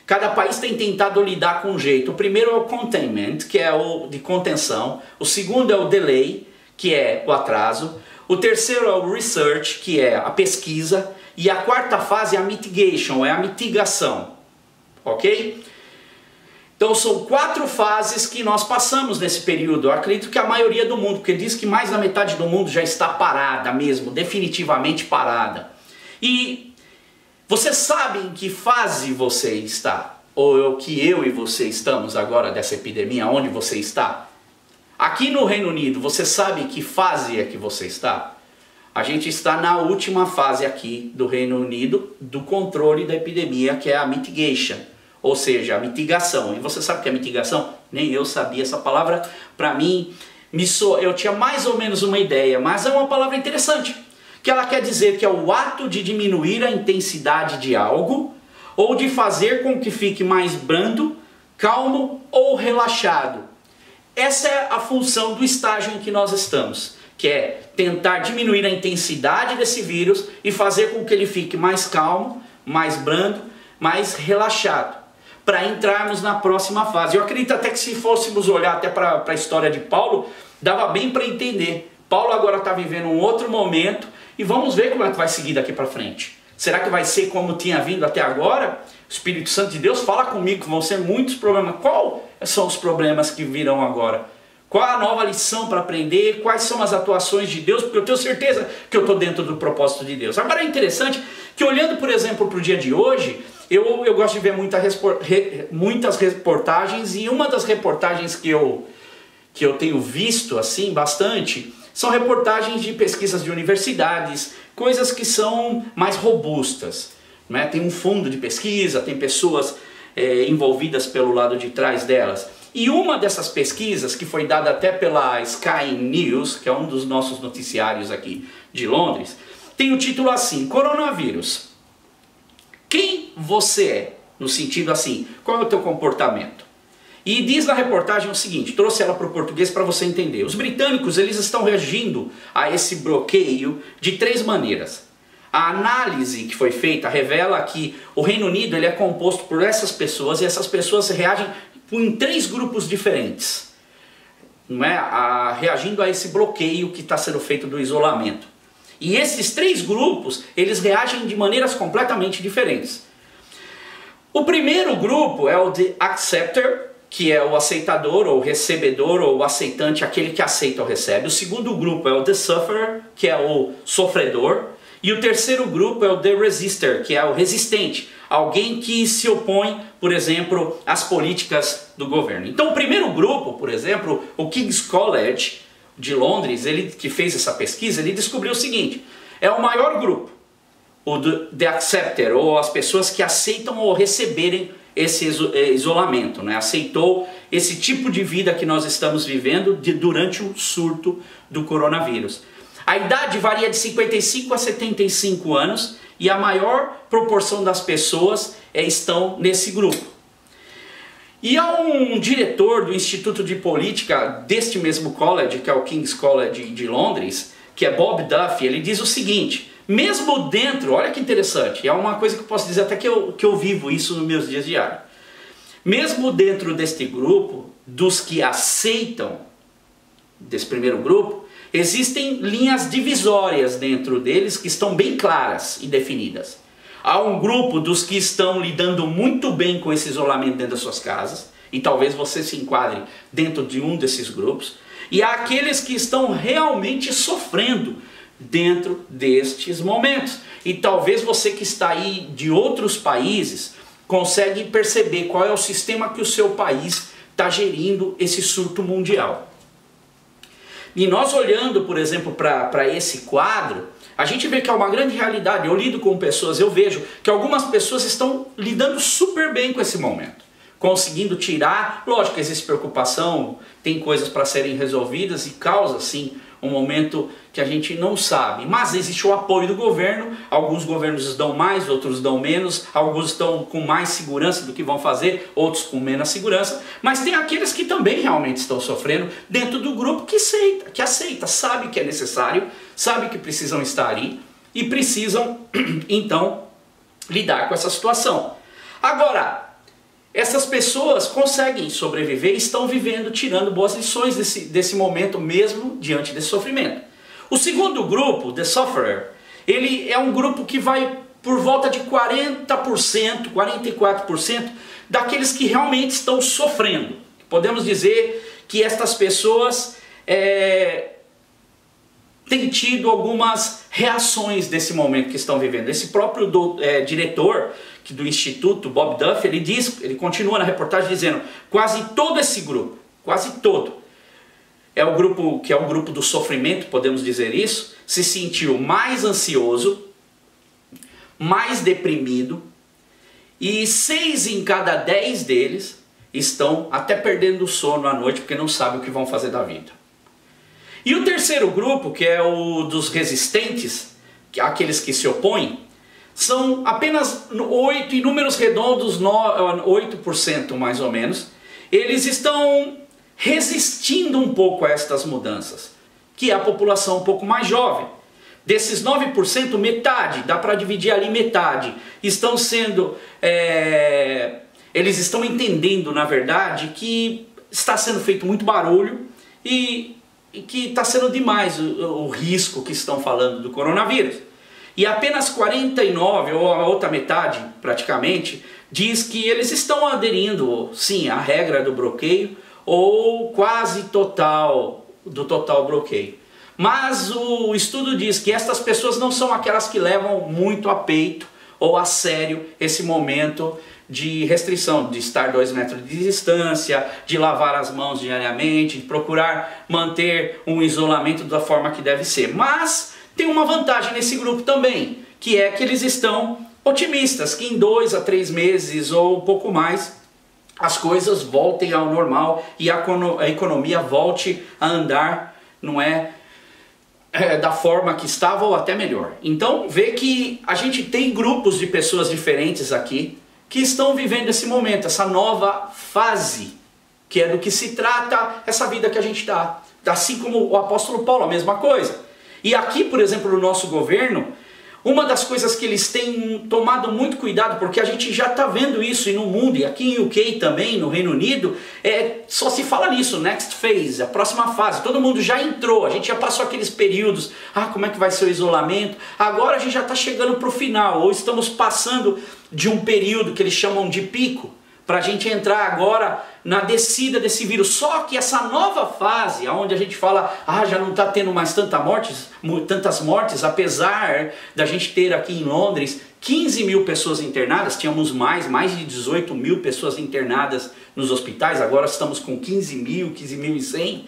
Cada país tem tentado lidar com um jeito. O primeiro é o containment, que é o de contenção. O segundo é o delay, que é o atraso. O terceiro é o research, que é a pesquisa. E a quarta fase é a mitigation, é a mitigação. Ok? Então são 4 fases que nós passamos nesse período. Eu acredito que a maioria do mundo, porque diz que mais da metade do mundo já está parada mesmo, definitivamente parada. E você sabe em que fase você está? Ou que eu e você estamos agora dessa epidemia, onde você está? Aqui no Reino Unido, você sabe que fase é que você está? A gente está na última fase aqui do Reino Unido do controle da epidemia, que é a mitigation, ou seja, a mitigação. E você sabe o que é mitigação? Nem eu sabia essa palavra. Para mim, eu tinha mais ou menos uma ideia, mas é uma palavra interessante, que ela quer dizer que é o ato de diminuir a intensidade de algo, ou de fazer com que fique mais brando, calmo ou relaxado. Essa é a função do estágio em que nós estamos, que é tentar diminuir a intensidade desse vírus e fazer com que ele fique mais calmo, mais brando, mais relaxado, para entrarmos na próxima fase. Eu acredito até que se fôssemos olhar até para a história de Paulo, dava bem para entender. Paulo agora está vivendo um outro momento e vamos ver como é que vai seguir daqui para frente. Será que vai ser como tinha vindo até agora? O Espírito Santo de Deus fala comigo que vão ser muitos problemas. Quais são os problemas que virão agora? Qual a nova lição para aprender? Quais são as atuações de Deus? Porque eu tenho certeza que eu estou dentro do propósito de Deus. Agora é interessante que, olhando, por exemplo, para o dia de hoje, eu gosto de ver muitas reportagens, e uma das reportagens que eu tenho visto assim bastante são reportagens de pesquisas de universidades, coisas que são mais robustas, né? Tem um fundo de pesquisa, tem pessoas envolvidas pelo lado de trás delas. E uma dessas pesquisas, que foi dada até pela Sky News, que é um dos nossos noticiários aqui de Londres, tem o título assim: Coronavírus. Quem você é? No sentido assim, qual é o teu comportamento? E diz na reportagem o seguinte, trouxe ela para o português para você entender. Os britânicos, eles estão reagindo a esse bloqueio de 3 maneiras. A análise que foi feita revela que o Reino Unido ele é composto por essas pessoas, e essas pessoas reagem em 3 grupos diferentes, não é? Reagindo a esse bloqueio que está sendo feito do isolamento. E esses 3 grupos, eles reagem de maneiras completamente diferentes. O primeiro grupo é o de acceptor, que é o aceitador, ou recebedor, ou aceitante, aquele que aceita ou recebe. O segundo grupo é o the sufferer, que é o sofredor. E o terceiro grupo é o the resistor, que é o resistente, alguém que se opõe, por exemplo, às políticas do governo. Então o primeiro grupo, por exemplo, o King's College de Londres, ele que fez essa pesquisa, ele descobriu o seguinte: é o maior grupo, o the acceptor, ou as pessoas que aceitam ou receberem esse isolamento, né? Aceitou esse tipo de vida que nós estamos vivendo durante o surto do coronavírus. A idade varia de 55 a 75 anos e a maior proporção das pessoas estão nesse grupo. E há um diretor do Instituto de Política deste mesmo college, que é o King's College de Londres, que é Bob Duffy. Ele diz o seguinte: mesmo dentro, olha que interessante, é uma coisa que eu posso dizer até que eu vivo isso nos meus dias diários. Mesmo dentro deste grupo, dos que aceitam, desse primeiro grupo, existem linhas divisórias dentro deles que estão bem claras e definidas. Há um grupo dos que estão lidando muito bem com esse isolamento dentro das suas casas, e talvez você se enquadre dentro de um desses grupos, e há aqueles que estão realmente sofrendo dentro destes momentos. E talvez você que está aí de outros países consegue perceber qual é o sistema que o seu país está gerindo esse surto mundial. E nós olhando, por exemplo, para esse quadro, a gente vê que é uma grande realidade. Eu lido com pessoas, eu vejo que algumas pessoas estão lidando super bem com esse momento, conseguindo tirar. Lógico que existe preocupação, tem coisas para serem resolvidas e causa sim um momento que a gente não sabe. Mas existe o apoio do governo, alguns governos dão mais, outros dão menos, alguns estão com mais segurança do que vão fazer, outros com menos segurança, mas tem aqueles que também realmente estão sofrendo dentro do grupo que aceita, sabe que é necessário, sabe que precisam estar ali e precisam, então, lidar com essa situação. Agora, essas pessoas conseguem sobreviver e estão vivendo, tirando boas lições desse momento mesmo diante desse sofrimento. O segundo grupo, The Sufferer, ele é um grupo que vai por volta de 40%, 44% daqueles que realmente estão sofrendo. Podemos dizer que estas pessoas têm tido algumas reações desse momento que estão vivendo. Esse próprio diretor do Instituto, Bob Duff, ele continua na reportagem dizendo: quase todo esse grupo, quase todo, é o grupo que é o grupo do sofrimento, podemos dizer isso, se sentiu mais ansioso, mais deprimido, e 6 em cada 10 deles estão até perdendo o sono à noite porque não sabem o que vão fazer da vida. E o terceiro grupo, que é o dos resistentes, aqueles que se opõem, são apenas 8, em números redondos, 8% mais ou menos. Eles estão resistindo um pouco a estas mudanças, que é a população um pouco mais jovem. Desses 9%, metade, dá para dividir ali metade, estão sendo... eles estão entendendo, na verdade, que está sendo feito muito barulho e que está sendo demais o risco que estão falando do coronavírus. E apenas 49, ou a outra metade praticamente, diz que eles estão aderindo, sim, à regra do bloqueio, ou quase total bloqueio. Mas o estudo diz que estas pessoas não são aquelas que levam muito a peito ou a sério esse momento de restrição, de estar 2 metros de distância, de lavar as mãos diariamente, de procurar manter um isolamento da forma que deve ser. Mas tem uma vantagem nesse grupo também, que é que eles estão otimistas, que em 2 a 3 meses ou um pouco mais, as coisas voltem ao normal e a economia volte a andar, não da forma que estava ou até melhor. Então vê que a gente tem grupos de pessoas diferentes aqui que estão vivendo esse momento, essa nova fase, que é do que se trata essa vida que a gente está. Assim como o apóstolo Paulo, a mesma coisa. E aqui, por exemplo, no nosso governo, uma das coisas que eles têm tomado muito cuidado, porque a gente já está vendo isso e no mundo, e aqui em UK também, no Reino Unido, só se fala nisso, next phase, a próxima fase. Todo mundo já entrou, a gente já passou aqueles períodos, como é que vai ser o isolamento? Agora a gente já está chegando para o final, ou estamos passando de um período que eles chamam de pico, para a gente entrar agora na descida desse vírus. Só que essa nova fase, onde a gente fala, já não está tendo mais tantas mortes, apesar da gente ter aqui em Londres 15 mil pessoas internadas, tínhamos mais de 18 mil pessoas internadas nos hospitais, agora estamos com 15.100,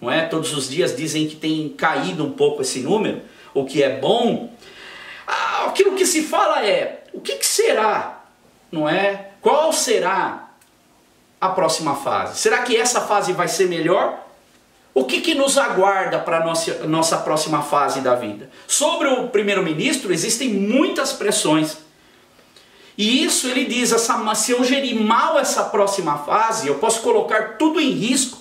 não é? Todos os dias dizem que tem caído um pouco esse número, o que é bom. Aquilo que se fala o que será, não é? Qual será a próxima fase? Será que essa fase vai ser melhor? O que nos aguarda para a nossa próxima fase da vida? Sobre o primeiro-ministro existem muitas pressões. E isso ele diz, se eu gerir mal essa próxima fase, eu posso colocar tudo em risco.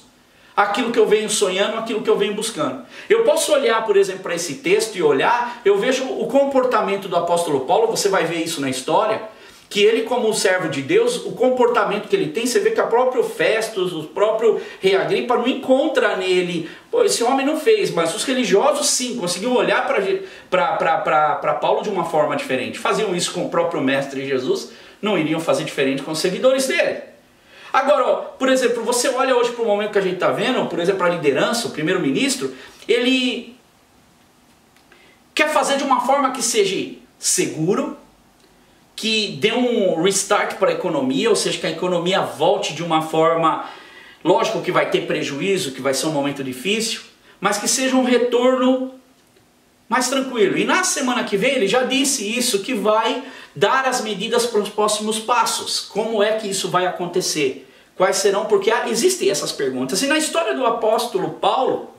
Aquilo que eu venho sonhando, aquilo que eu venho buscando. Eu posso olhar, por exemplo, para esse texto e eu vejo o comportamento do apóstolo Paulo, você vai ver isso na história, que ele, como um servo de Deus, o comportamento que ele tem, você vê que a próprio Festus, o próprio rei Agripa não encontra nele, esse homem não fez, mas os religiosos sim, conseguiam olhar para Paulo de uma forma diferente. Faziam isso com o próprio mestre Jesus, não iriam fazer diferente com os seguidores dele. Agora, por exemplo, você olha hoje para o momento que a gente está vendo, por exemplo, a liderança, o primeiro-ministro, ele quer fazer de uma forma que seja seguro, que dê um restart para a economia, ou seja, que a economia volte de uma forma, lógico que vai ter prejuízo, que vai ser um momento difícil, mas que seja um retorno mais tranquilo. E na semana que vem ele já disse isso, que vai dar as medidas para os próximos passos. Como é que isso vai acontecer? Quais serão? Porque existem essas perguntas. E na história do apóstolo Paulo,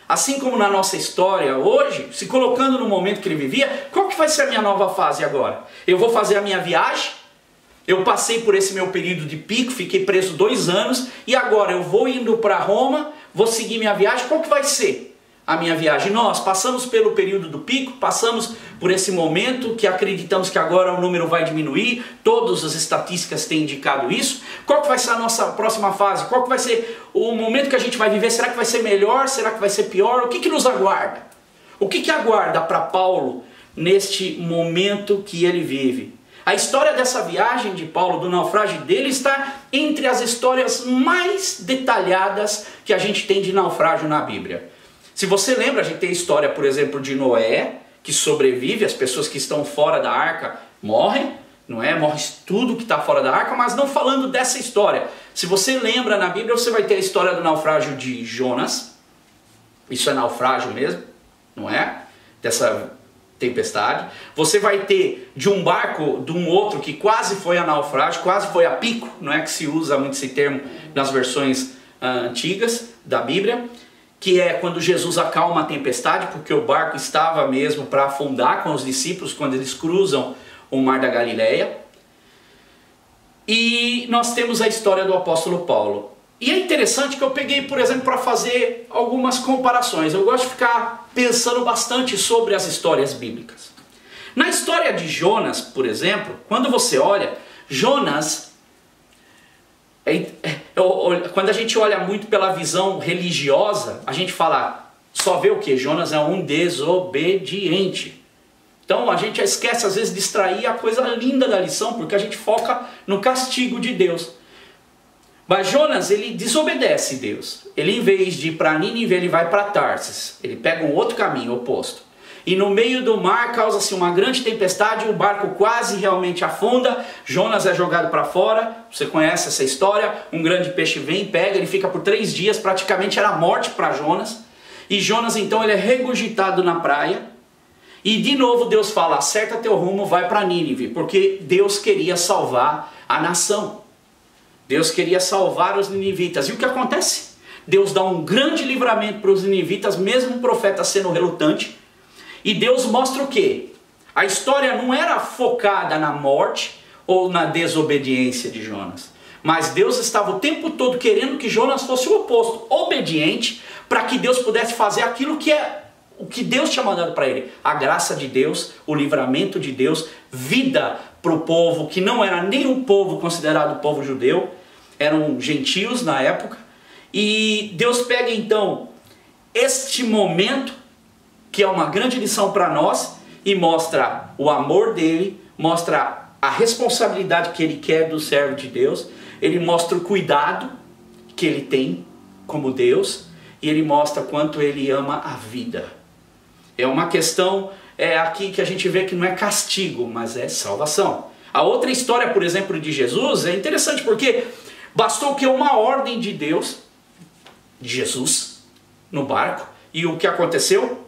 assim como na nossa história hoje, se colocando no momento que ele vivia, qual que vai ser a minha nova fase agora? Eu vou fazer a minha viagem, eu passei por esse meu período de pico, fiquei preso 2 anos, e agora eu vou indo para Roma, vou seguir minha viagem, qual que vai ser a minha viagem? Nós passamos pelo período do pico, passamos por esse momento que acreditamos que agora o número vai diminuir, todas as estatísticas têm indicado isso. Qual que vai ser a nossa próxima fase? Qual que vai ser o momento que a gente vai viver? Será que vai ser melhor? Será que vai ser pior? O que que nos aguarda? O que que aguarda para Paulo neste momento que ele vive? A história dessa viagem de Paulo, do naufrágio dele, está entre as histórias mais detalhadas que a gente tem de naufrágio na Bíblia. Se você lembra, a gente tem a história, por exemplo, de Noé, que sobrevive, as pessoas que estão fora da arca morrem, não é? Morre tudo que está fora da arca, mas não falando dessa história. Se você lembra na Bíblia, você vai ter a história do naufrágio de Jonas, isso é naufrágio mesmo, não é? Dessa tempestade. Você vai ter de um barco, de um outro que quase foi a naufrágio, quase foi a pico, não é que se usa muito esse termo nas versões antigas da Bíblia, que é quando Jesus acalma a tempestade, porque o barco estava mesmo para afundar com os discípulos quando eles cruzam o mar da Galileia. E nós temos a história do apóstolo Paulo. E é interessante que eu peguei, por exemplo, para fazer algumas comparações. Eu gosto de ficar pensando bastante sobre as histórias bíblicas. Na história de Jonas, por exemplo, quando você olha, Jonas, quando a gente olha muito pela visão religiosa, a gente fala, só vê o que? Jonas é um desobediente. Então a gente esquece às vezes de extrair a coisa linda da lição, porque a gente foca no castigo de Deus. Mas Jonas, ele desobedece Deus. Ele, em vez de ir para Nínive, ele vai para Tarsis. Ele pega um outro caminho oposto. E no meio do mar causa-se uma grande tempestade, o barco quase realmente afunda, Jonas é jogado para fora, você conhece essa história, um grande peixe vem, pega, ele fica por 3 dias, praticamente era morte para Jonas. E Jonas então ele é regurgitado na praia, e de novo Deus fala, acerta teu rumo, vai para Nínive, porque Deus queria salvar a nação. Deus queria salvar os ninivitas. E o que acontece? Deus dá um grande livramento para os ninivitas, mesmo o profeta sendo relutante. E Deus mostra o quê? A história não era focada na morte ou na desobediência de Jonas. Mas Deus estava o tempo todo querendo que Jonas fosse o oposto, obediente, para que Deus pudesse fazer aquilo que é o que Deus tinha mandado para ele. A graça de Deus, o livramento de Deus, vida para o povo que não era nem um povo considerado povo judeu, eram gentios na época. E Deus pega então este momento, que é uma grande lição para nós, e mostra o amor dele, mostra a responsabilidade que ele quer do servo de Deus, ele mostra o cuidado que ele tem como Deus, e ele mostra quanto ele ama a vida. É uma questão aqui que a gente vê que não é castigo, mas é salvação. A outra história, por exemplo, de Jesus é interessante porque bastou que uma ordem de Deus, de Jesus, no barco, e o que aconteceu?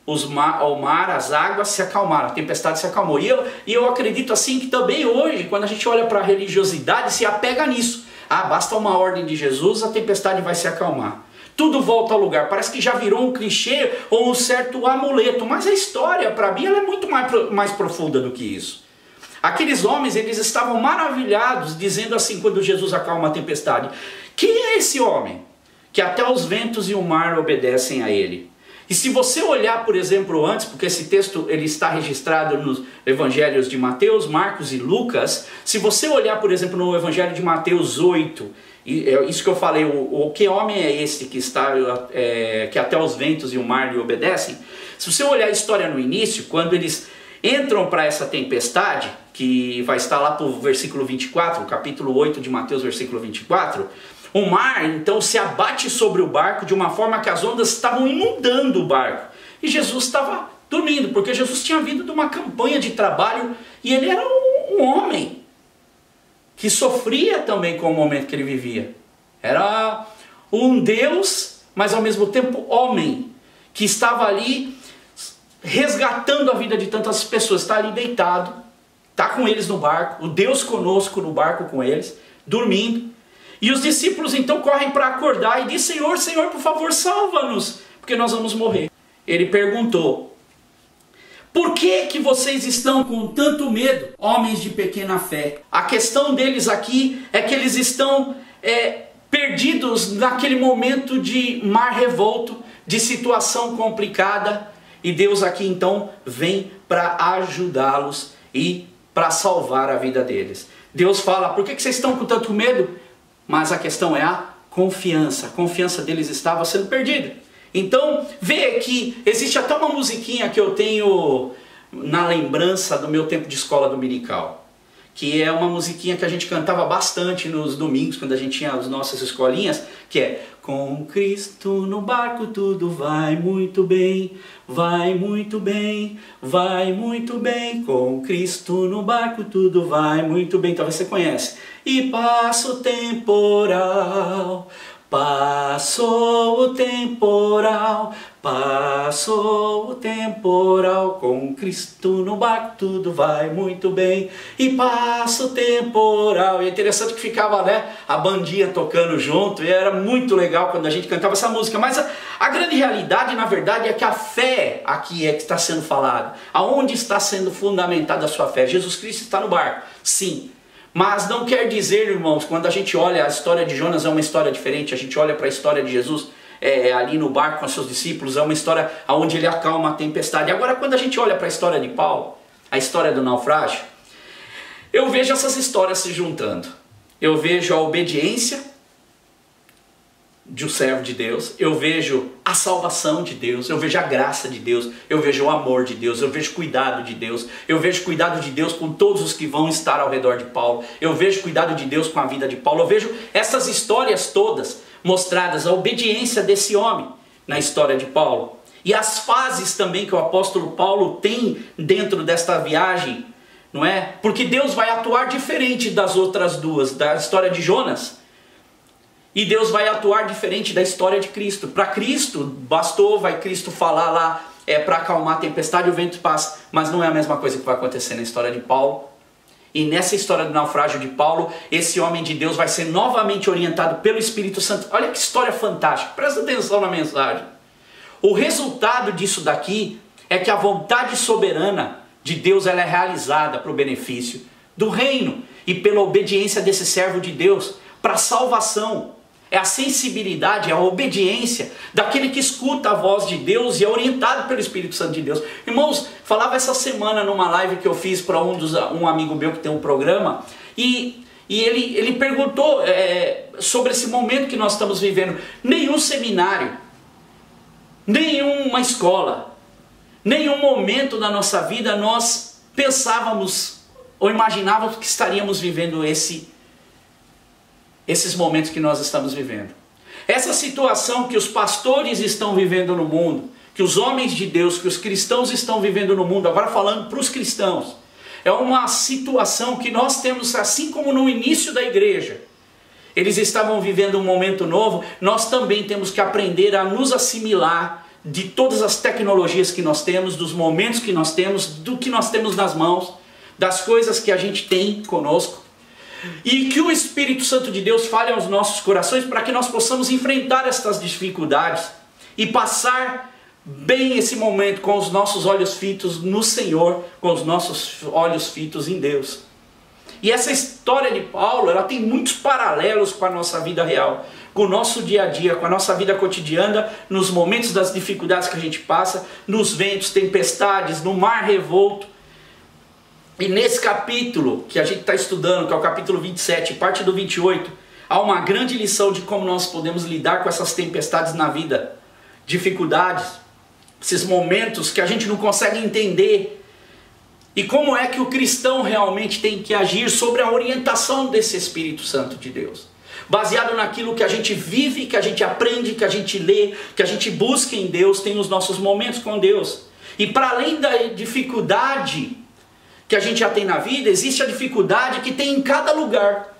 O mar, as águas se acalmaram, a tempestade se acalmou. E eu acredito assim que também hoje, quando a gente olha para a religiosidade, se apega nisso. Ah, basta uma ordem de Jesus, a tempestade vai se acalmar. Tudo volta ao lugar, parece que já virou um clichê ou um certo amuleto, mas a história, para mim, ela é muito mais profunda do que isso. Aqueles homens, eles estavam maravilhados, dizendo assim, quando Jesus acalma a tempestade, quem é esse homem? Que até os ventos e o mar obedecem a ele. E se você olhar, por exemplo, antes, porque esse texto ele está registrado nos evangelhos de Mateus, Marcos e Lucas, se você olhar, por exemplo, no evangelho de Mateus 8, e é isso que eu falei, o que homem é esse que que até os ventos e o mar lhe obedecem? Se você olhar a história no início, quando eles entram para essa tempestade, que vai estar lá para o versículo 24, capítulo 8 de Mateus, versículo 24, o mar então se abate sobre o barco de uma forma que as ondas estavam inundando o barco. E Jesus estava dormindo, porque Jesus tinha vindo de uma campanha de trabalho e ele era um homem que sofria também com o momento que ele vivia. Era um Deus, mas ao mesmo tempo homem, que estava ali resgatando a vida de tantas pessoas. Está ali deitado, está com eles no barco, o Deus conosco no barco com eles, dormindo. E os discípulos então correm para acordar e dizem, Senhor, Senhor, por favor, salva-nos, porque nós vamos morrer. Ele perguntou: por que vocês estão com tanto medo, homens de pequena fé? A questão deles aqui é que eles estão perdidos naquele momento de mar revolto, de situação complicada, e Deus aqui então vem para ajudá-los e para salvar a vida deles. Deus fala: por que vocês estão com tanto medo? Mas a questão é a confiança. A confiança deles estava sendo perdida. Então, vê que existe até uma musiquinha que eu tenho na lembrança do meu tempo de escola dominical, que é uma musiquinha que a gente cantava bastante nos domingos, quando a gente tinha as nossas escolinhas, que é: com Cristo no barco tudo vai muito bem, vai muito bem, vai muito bem, com Cristo no barco tudo vai muito bem. Talvez você conhece. E passa o temporal, passou o temporal, passou o temporal, com Cristo no barco tudo vai muito bem, e passa o temporal. E é interessante que ficava, né, a bandinha tocando junto, e era muito legal quando a gente cantava essa música. Mas a grande realidade, na verdade, é que a fé aqui é que está sendo falada. Aonde está sendo fundamentada a sua fé? Jesus Cristo está no barco, sim. Mas não quer dizer, irmãos, quando a gente olha a história de Jonas é uma história diferente, a gente olha para a história de Jesus ali no barco com seus discípulos, é uma história onde ele acalma a tempestade. Agora, quando a gente olha para a história de Paulo, a história do naufrágio, eu vejo essas histórias se juntando. Eu vejo a obediência de um servo de Deus, eu vejo a salvação de Deus, eu vejo a graça de Deus, eu vejo o amor de Deus, eu vejo cuidado de Deus, eu vejo cuidado de Deus com todos os que vão estar ao redor de Paulo, eu vejo cuidado de Deus com a vida de Paulo, eu vejo essas histórias todas mostradas, a obediência desse homem na história de Paulo, e as fases também que o apóstolo Paulo tem dentro desta viagem, não é? Porque Deus vai atuar diferente das outras duas, da história de Jonas. E Deus vai atuar diferente da história de Cristo. Para Cristo, bastou, vai Cristo falar lá, para acalmar a tempestade, o vento passa. Mas não é a mesma coisa que vai acontecer na história de Paulo. E nessa história do naufrágio de Paulo, esse homem de Deus vai ser novamente orientado pelo Espírito Santo. Olha que história fantástica, presta atenção na mensagem. O resultado disso daqui é que a vontade soberana de Deus ela é realizada para o benefício do reino e pela obediência desse servo de Deus para a salvação. É a sensibilidade, é a obediência daquele que escuta a voz de Deus e é orientado pelo Espírito Santo de Deus. Irmãos, falava essa semana numa live que eu fiz para um amigo meu que tem um programa, e ele perguntou sobre esse momento que nós estamos vivendo. Nenhum seminário, nenhuma escola, nenhum momento da nossa vida nós pensávamos ou imaginávamos que estaríamos vivendo esses momentos que nós estamos vivendo. Essa situação que os pastores estão vivendo no mundo, que os homens de Deus, que os cristãos estão vivendo no mundo, agora falando para os cristãos, é uma situação que nós temos, assim como no início da igreja, eles estavam vivendo um momento novo, nós também temos que aprender a nos assimilar de todas as tecnologias que nós temos, dos momentos que nós temos, do que nós temos nas mãos, das coisas que a gente tem conosco. E que o Espírito Santo de Deus fale aos nossos corações para que nós possamos enfrentar estas dificuldades e passar bem esse momento com os nossos olhos fitos no Senhor, com os nossos olhos fitos em Deus. E essa história de Paulo, ela tem muitos paralelos com a nossa vida real, com o nosso dia a dia, com a nossa vida cotidiana, nos momentos das dificuldades que a gente passa, nos ventos, tempestades, no mar revolto. E nesse capítulo que a gente está estudando, que é o capítulo 27, parte do 28, há uma grande lição de como nós podemos lidar com essas tempestades na vida, dificuldades, esses momentos que a gente não consegue entender, e como é que o cristão realmente tem que agir sobre a orientação desse Espírito Santo de Deus, baseado naquilo que a gente vive, que a gente aprende, que a gente lê, que a gente busca em Deus, tem os nossos momentos com Deus. E para além da dificuldade que a gente já tem na vida, existe a dificuldade que tem em cada lugar.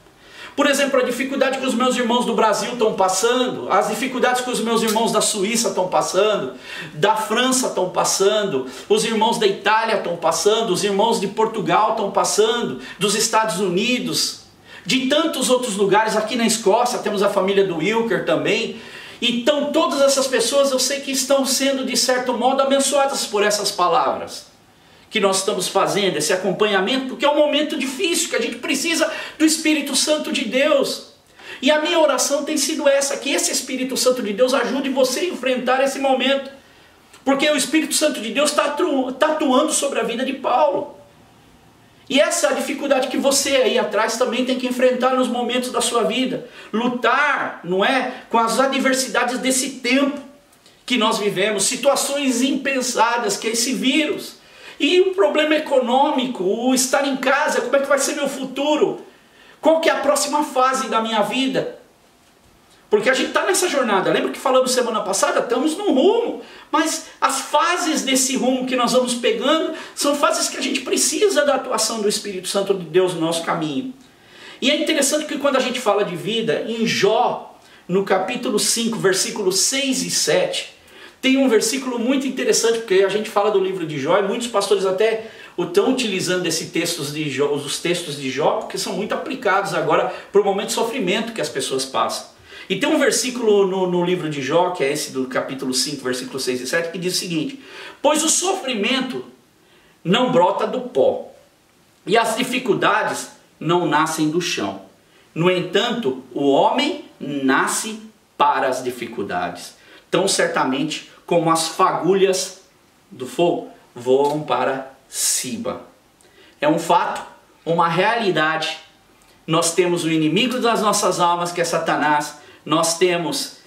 Por exemplo, a dificuldade que os meus irmãos do Brasil estão passando, as dificuldades que os meus irmãos da Suíça estão passando, da França estão passando, os irmãos da Itália estão passando, os irmãos de Portugal estão passando, dos Estados Unidos, de tantos outros lugares. Aqui na Escócia temos a família do Wilker também. Então todas essas pessoas eu sei que estão sendo de certo modo abençoadas por essas palavras que nós estamos fazendo, esse acompanhamento, porque é um momento difícil, que a gente precisa do Espírito Santo de Deus. E a minha oração tem sido essa, que esse Espírito Santo de Deus ajude você a enfrentar esse momento. Porque o Espírito Santo de Deus está atuando sobre a vida de Paulo. E essa é a dificuldade que você aí atrás também tem que enfrentar nos momentos da sua vida. Lutar, não é, com as adversidades desse tempo que nós vivemos, situações impensadas, que é esse vírus. E o problema econômico, o estar em casa, como é que vai ser meu futuro? Qual que é a próxima fase da minha vida? Porque a gente está nessa jornada. Lembra que falamos semana passada? Estamos num rumo. Mas as fases desse rumo que nós vamos pegando são fases que a gente precisa da atuação do Espírito Santo de Deus no nosso caminho. E é interessante que quando a gente fala de vida, em Jó, no capítulo 5, versículos 6 e 7, tem um versículo muito interessante, porque a gente fala do livro de Jó, e muitos pastores até estão utilizando os textos de Jó, porque são muito aplicados agora para o momento de sofrimento que as pessoas passam. E tem um versículo no livro de Jó, que é esse do capítulo 5, versículos 6 e 7, que diz o seguinte: pois o sofrimento não brota do pó, e as dificuldades não nascem do chão. No entanto, o homem nasce para as dificuldades. Tão certamente como as fagulhas do fogo voam para cima. É um fato, uma realidade. Nós temos o inimigo das nossas almas, que é Satanás. Nós temos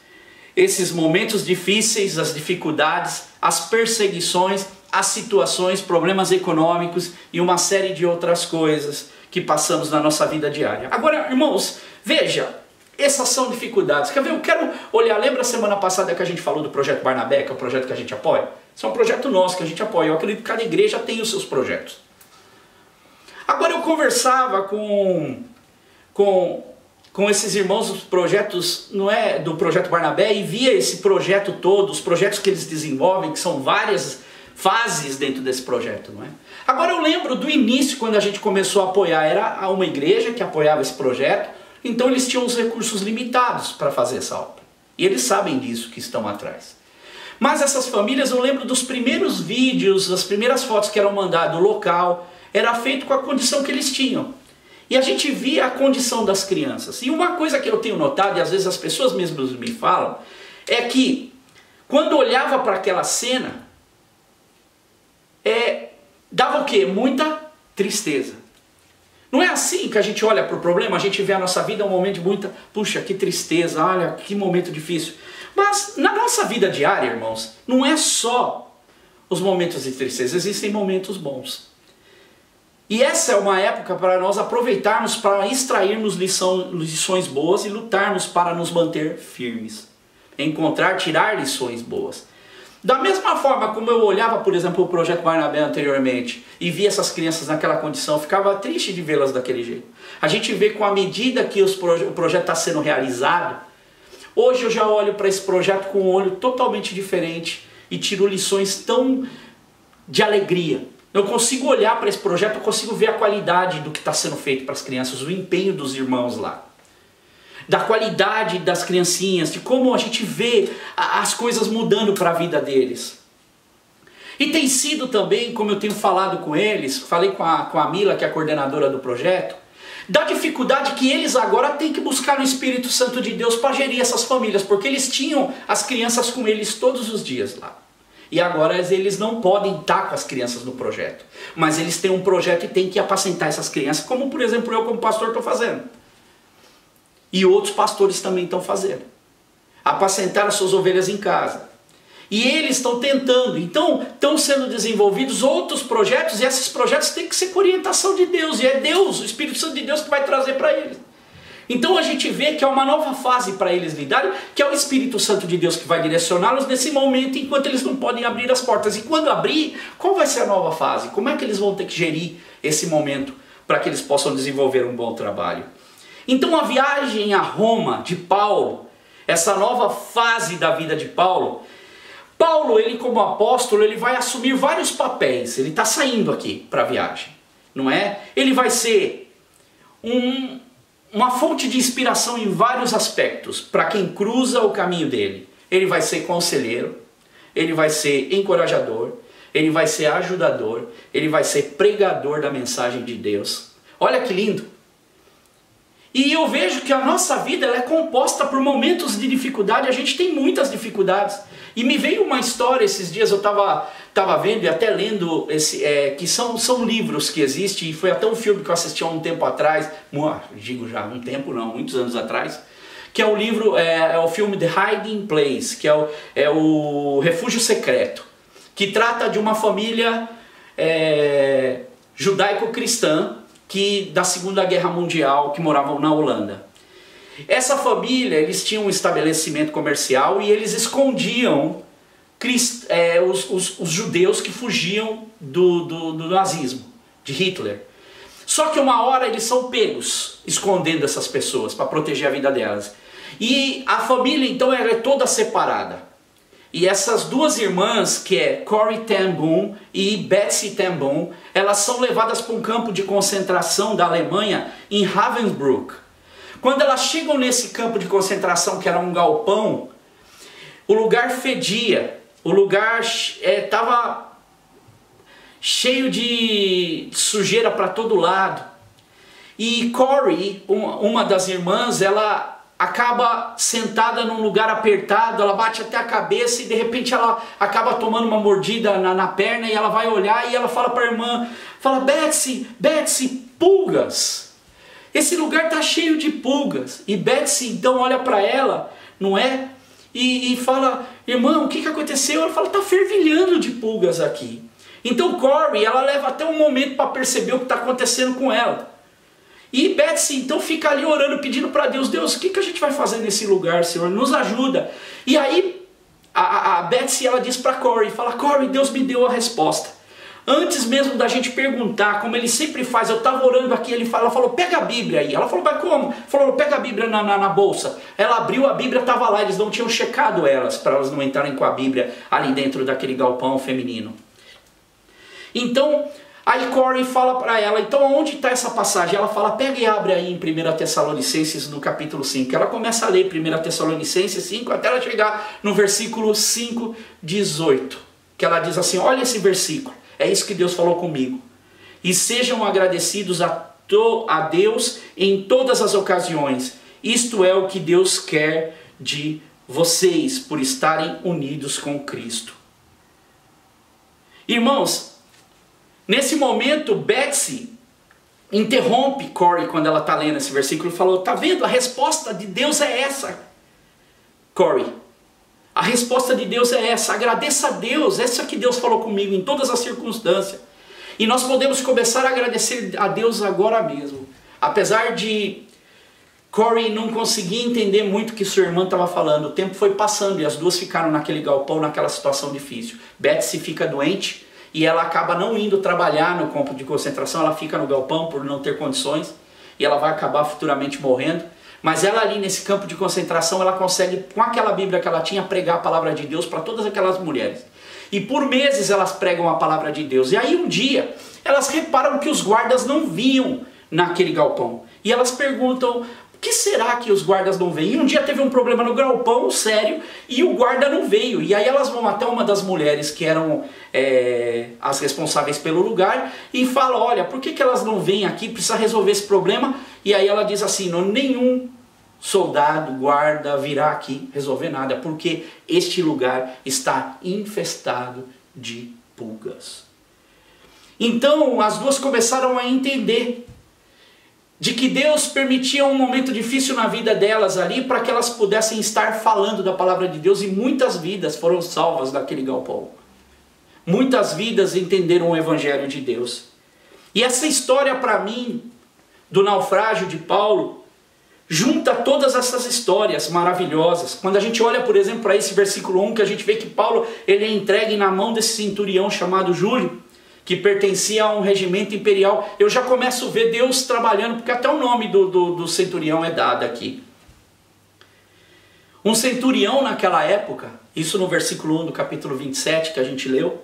esses momentos difíceis, as dificuldades, as perseguições, as situações, problemas econômicos e uma série de outras coisas que passamos na nossa vida diária. Agora, irmãos, veja, essas são dificuldades. Quer ver? Eu quero olhar, lembra a semana passada que a gente falou do Projeto Barnabé, que é o projeto que a gente apoia? Isso é um projeto nosso que a gente apoia. Eu acredito que cada igreja tem os seus projetos. Agora eu conversava com esses irmãos dos projetos, não é, do Projeto Barnabé, e via esse projeto todo, os projetos que eles desenvolvem, que são várias fases dentro desse projeto, não é? Agora eu lembro do início, quando a gente começou a apoiar, era uma igreja que apoiava esse projeto, então eles tinham os recursos limitados para fazer essa obra. E eles sabem disso, que estão atrás. Mas essas famílias, eu lembro dos primeiros vídeos, das primeiras fotos que eram mandadas do local, era feito com a condição que eles tinham. E a gente via a condição das crianças. E uma coisa que eu tenho notado, e às vezes as pessoas mesmas me falam, é que quando olhava para aquela cena, dava o quê? Muita tristeza. Não é assim que a gente olha para o problema, a gente vê a nossa vida um momento de muita, puxa, que tristeza, olha, que momento difícil. Mas na nossa vida diária, irmãos, não é só os momentos de tristeza, existem momentos bons. E essa é uma época para nós aproveitarmos para extrairmos lições boas e lutarmos para nos manter firmes. Tirar lições boas. Da mesma forma como eu olhava, por exemplo, o Projeto Barnabé anteriormente e via essas crianças naquela condição, eu ficava triste de vê-las daquele jeito. A gente vê com a medida que o projeto está sendo realizado, hoje eu já olho para esse projeto com um olho totalmente diferente e tiro lições tão de alegria. Eu consigo olhar para esse projeto, eu consigo ver a qualidade do que está sendo feito para as crianças, o empenho dos irmãos lá. Da qualidade das criancinhas, de como a gente vê as coisas mudando para a vida deles. E tem sido também, como eu tenho falado com eles, falei com a Mila, que é a coordenadora do projeto, da dificuldade que eles agora têm que buscar no Espírito Santo de Deus para gerir essas famílias, porque eles tinham as crianças com eles todos os dias lá. E agora eles não podem estar com as crianças no projeto. Mas eles têm um projeto e têm que apacentar essas crianças, como por exemplo eu como pastor estou fazendo. E outros pastores também estão fazendo. Apacentar as suas ovelhas em casa. E eles estão tentando. Então estão sendo desenvolvidos outros projetos, e esses projetos têm que ser com orientação de Deus. E é Deus, o Espírito Santo de Deus, que vai trazer para eles. Então a gente vê que é uma nova fase para eles lidarem, que é o Espírito Santo de Deus que vai direcioná-los nesse momento, enquanto eles não podem abrir as portas. E quando abrir, qual vai ser a nova fase? Como é que eles vão ter que gerir esse momento para que eles possam desenvolver um bom trabalho? Então a viagem a Roma de Paulo, essa nova fase da vida de Paulo, ele como apóstolo, ele vai assumir vários papéis. Ele está saindo aqui para a viagem, não é? Ele vai ser uma fonte de inspiração em vários aspectos para quem cruza o caminho dele. ele vai ser conselheiro, ele vai ser encorajador, ele vai ser ajudador, ele vai ser pregador da mensagem de Deus. Olha que lindo! E eu vejo que a nossa vida ela é composta por momentos de dificuldade, a gente tem muitas dificuldades. E me veio uma história esses dias, eu estava vendo e até lendo, que são livros que existem, e foi até um filme que eu assisti há um tempo atrás, digo já um tempo não, muitos anos atrás, que é o livro, é o filme The Hiding Place, que é o Refúgio Secreto, que trata de uma família judaico-cristã da Segunda Guerra Mundial que moravam na Holanda. Essa família, eles tinham um estabelecimento comercial e eles escondiam os judeus que fugiam do nazismo, de Hitler. Só que uma hora eles são pegos escondendo essas pessoas para proteger a vida delas. E a família então ela é toda separada. E essas duas irmãs, que é Corrie ten Boom e Betsy ten Boom, elas são levadas para um campo de concentração da Alemanha em Ravensbrück. Quando elas chegam nesse campo de concentração, que era um galpão, o lugar fedia, o lugar estava cheio de sujeira para todo lado. E Corrie, uma das irmãs, ela acaba sentada num lugar apertado, ela bate até a cabeça e de repente ela acaba tomando uma mordida na perna e ela vai olhar e ela fala para a irmã, fala, Betsy, pulgas. Esse lugar está cheio de pulgas. E Betsy então olha para ela, não é? E fala, irmã, o que aconteceu? Ela fala, está fervilhando de pulgas aqui. Então Corrie, ela leva até um momento para perceber o que está acontecendo com ela. E Betsy então fica ali orando, pedindo para Deus, Deus, o que a gente vai fazer nesse lugar, Senhor? Nos ajuda. E aí a Betsy ela diz para Corrie, fala, Corrie, Deus me deu a resposta. Antes mesmo da gente perguntar, como ele sempre faz, eu estava orando aqui, ela falou, pega a Bíblia aí. Ela falou, mas como? Falou, pega a Bíblia na bolsa. Ela abriu a Bíblia, estava lá, eles não tinham checado elas, para elas não entrarem com a Bíblia ali dentro daquele galpão feminino. Então, aí Corrie fala para ela, então onde está essa passagem? Ela fala, pega e abre aí em 1 Tessalonicenses no capítulo 5. Ela começa a ler 1 Tessalonicenses 5 até ela chegar no versículo 5, 18. Que ela diz assim, olha esse versículo, é isso que Deus falou comigo. E sejam agradecidos a Deus em todas as ocasiões. Isto é o que Deus quer de vocês, por estarem unidos com Cristo. Irmãos, nesse momento, Betsy interrompe Corrie quando ela está lendo esse versículo e falou, tá vendo? A resposta de Deus é essa, Corrie. A resposta de Deus é essa, agradeça a Deus, essa que Deus falou comigo em todas as circunstâncias. E nós podemos começar a agradecer a Deus agora mesmo. Apesar de Corrie não conseguir entender muito o que sua irmã estava falando, o tempo foi passando e as duas ficaram naquele galpão, naquela situação difícil. Betsy fica doente e ela acaba não indo trabalhar no campo de concentração, ela fica no galpão por não ter condições e ela vai acabar futuramente morrendo. Mas ela ali nesse campo de concentração, ela consegue, com aquela Bíblia que ela tinha, pregar a palavra de Deus para todas aquelas mulheres. E por meses elas pregam a palavra de Deus. E aí um dia, elas reparam que os guardas não vinham naquele galpão. E elas perguntam, o que será que os guardas não vêm? E um dia teve um problema no galpão, sério, e o guarda não veio. E aí elas vão até uma das mulheres que eram as responsáveis pelo lugar e falam, olha, por que elas não vêm aqui? Precisa resolver esse problema. E aí ela diz assim, não, nenhum soldado, guarda virá aqui resolver nada, porque este lugar está infestado de pulgas. Então as duas começaram a entender de que Deus permitia um momento difícil na vida delas ali para que elas pudessem estar falando da palavra de Deus, e muitas vidas foram salvas daquele galpão. Muitas vidas entenderam o Evangelho de Deus. E essa história para mim, do naufrágio de Paulo, junta todas essas histórias maravilhosas. Quando a gente olha, por exemplo, para esse versículo 1, que a gente vê que Paulo ele é entregue na mão desse centurião chamado Júlio, que pertencia a um regimento imperial. Eu já começo a ver Deus trabalhando, porque até o nome do centurião é dado aqui. Um centurião naquela época, isso no versículo 1 do capítulo 27 que a gente leu,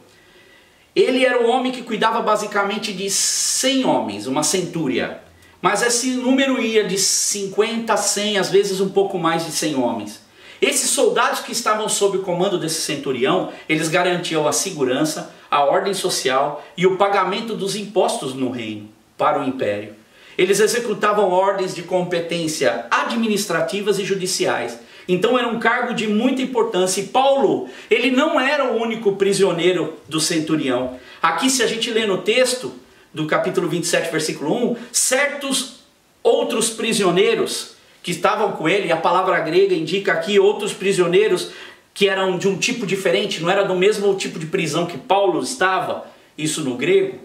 ele era o homem que cuidava basicamente de 100 homens, uma centúria. Mas esse número ia de 50 a 100, às vezes um pouco mais de 100 homens. Esses soldados que estavam sob o comando desse centurião, eles garantiam a segurança, a ordem social e o pagamento dos impostos no reino, para o império. Eles executavam ordens de competência administrativas e judiciais. Então era um cargo de muita importância. E Paulo, ele não era o único prisioneiro do centurião. Aqui, se a gente lê no texto do capítulo 27, versículo 1, certos outros prisioneiros que estavam com ele, a palavra grega indica aqui outros prisioneiros que eram de um tipo diferente, não era do mesmo tipo de prisão que Paulo estava, isso no grego.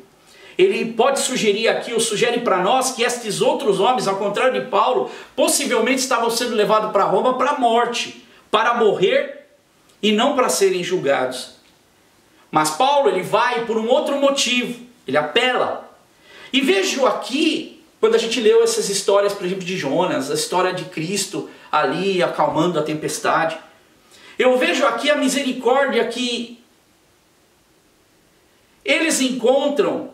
Ele pode sugerir aqui, ou sugere para nós, que estes outros homens, ao contrário de Paulo, possivelmente estavam sendo levados para Roma para a morte, para morrer e não para serem julgados. Mas Paulo, ele vai por um outro motivo, ele apela. E vejo aqui, quando a gente leu essas histórias, por exemplo, de Jonas, a história de Cristo ali acalmando a tempestade, eu vejo aqui a misericórdia que eles encontram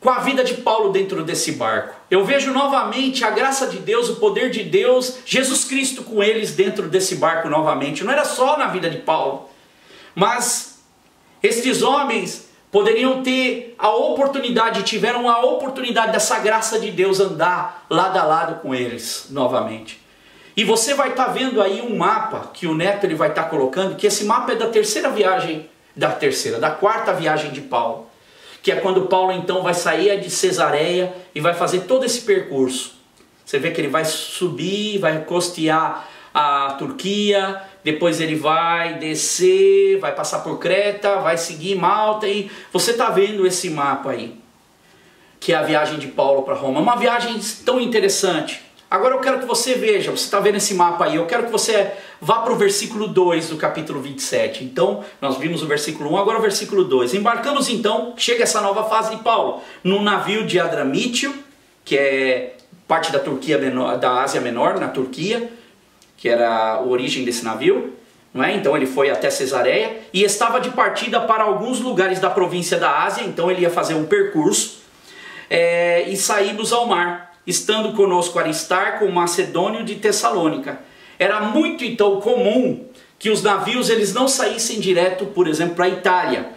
com a vida de Paulo dentro desse barco. Eu vejo novamente a graça de Deus, o poder de Deus, Jesus Cristo com eles dentro desse barco novamente. Não era só na vida de Paulo, mas estes homens poderiam ter a oportunidade, tiveram a oportunidade dessa graça de Deus andar lado a lado com eles novamente. E você vai estar vendo aí um mapa que o Neto ele vai estar colocando, que esse mapa é da quarta viagem de Paulo. Que é quando Paulo então vai sair de Cesareia e vai fazer todo esse percurso. Você vê que ele vai subir, vai costear a Turquia, depois ele vai descer, vai passar por Creta, vai seguir Malta, e você está vendo esse mapa aí, que é a viagem de Paulo para Roma. Uma viagem tão interessante. Agora eu quero que você veja, você está vendo esse mapa aí, eu quero que você vá para o versículo 2 do capítulo 27. Então, nós vimos o versículo 1, agora o versículo 2. Embarcamos então, chega essa nova fase de Paulo, num navio de Adramítio, que é parte da Turquia menor, da Ásia Menor, na Turquia, que era a origem desse navio, não é? Então ele foi até Cesareia e estava de partida para alguns lugares da província da Ásia, então ele ia fazer um percurso e saímos ao mar. Estando conosco Aristarco, o macedônio de Tessalônica. Era muito então comum que os navios eles não saíssem direto, por exemplo, para a Itália.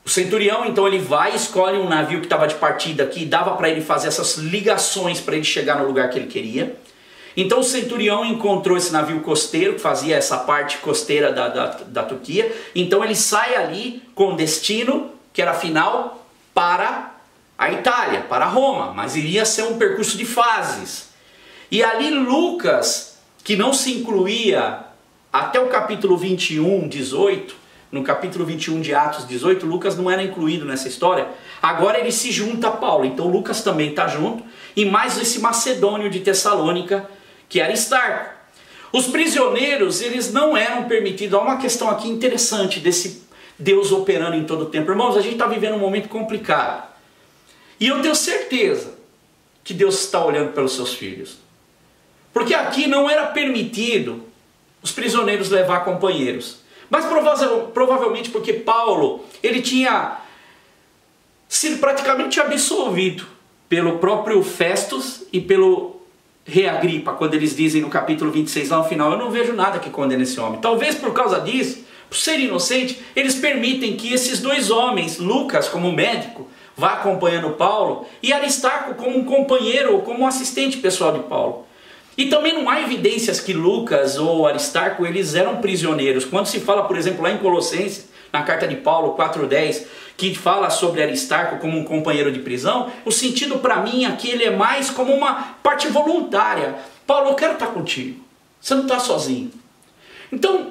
O centurião então ele vai, escolhe um navio que estava de partida aqui, dava para ele fazer essas ligações para ele chegar no lugar que ele queria. Então o centurião encontrou esse navio costeiro, que fazia essa parte costeira da Turquia. Então ele sai ali com destino, que era final, para a Itália, para Roma, mas iria ser um percurso de fases. E ali Lucas, que não se incluía até o capítulo 21, 18, no capítulo 21 de Atos 18, Lucas não era incluído nessa história, agora ele se junta a Paulo, então Lucas também está junto, e mais esse macedônio de Tessalônica, que era Aristarco. Os prisioneiros, eles não eram permitidos. Há uma questão aqui interessante desse Deus operando em todo o tempo. Irmãos, a gente está vivendo um momento complicado. E eu tenho certeza que Deus está olhando pelos seus filhos. Porque aqui não era permitido os prisioneiros levar companheiros. Mas provavelmente porque Paulo, ele tinha sido praticamente absolvido pelo próprio Festus e pelo rei Agripa, quando eles dizem no capítulo 26 lá no final, eu não vejo nada que condene esse homem. Talvez por causa disso, por ser inocente, eles permitem que esses dois homens, Lucas como médico, vá acompanhando Paulo, e Aristarco como um companheiro ou como um assistente pessoal de Paulo. E também não há evidências que Lucas ou Aristarco eles eram prisioneiros. Quando se fala, por exemplo, lá em Colossenses, na carta de Paulo 4:10, que fala sobre Aristarco como um companheiro de prisão, o sentido para mim aqui ele é mais como uma parte voluntária. Paulo, eu quero estar contigo, você não está sozinho. Então,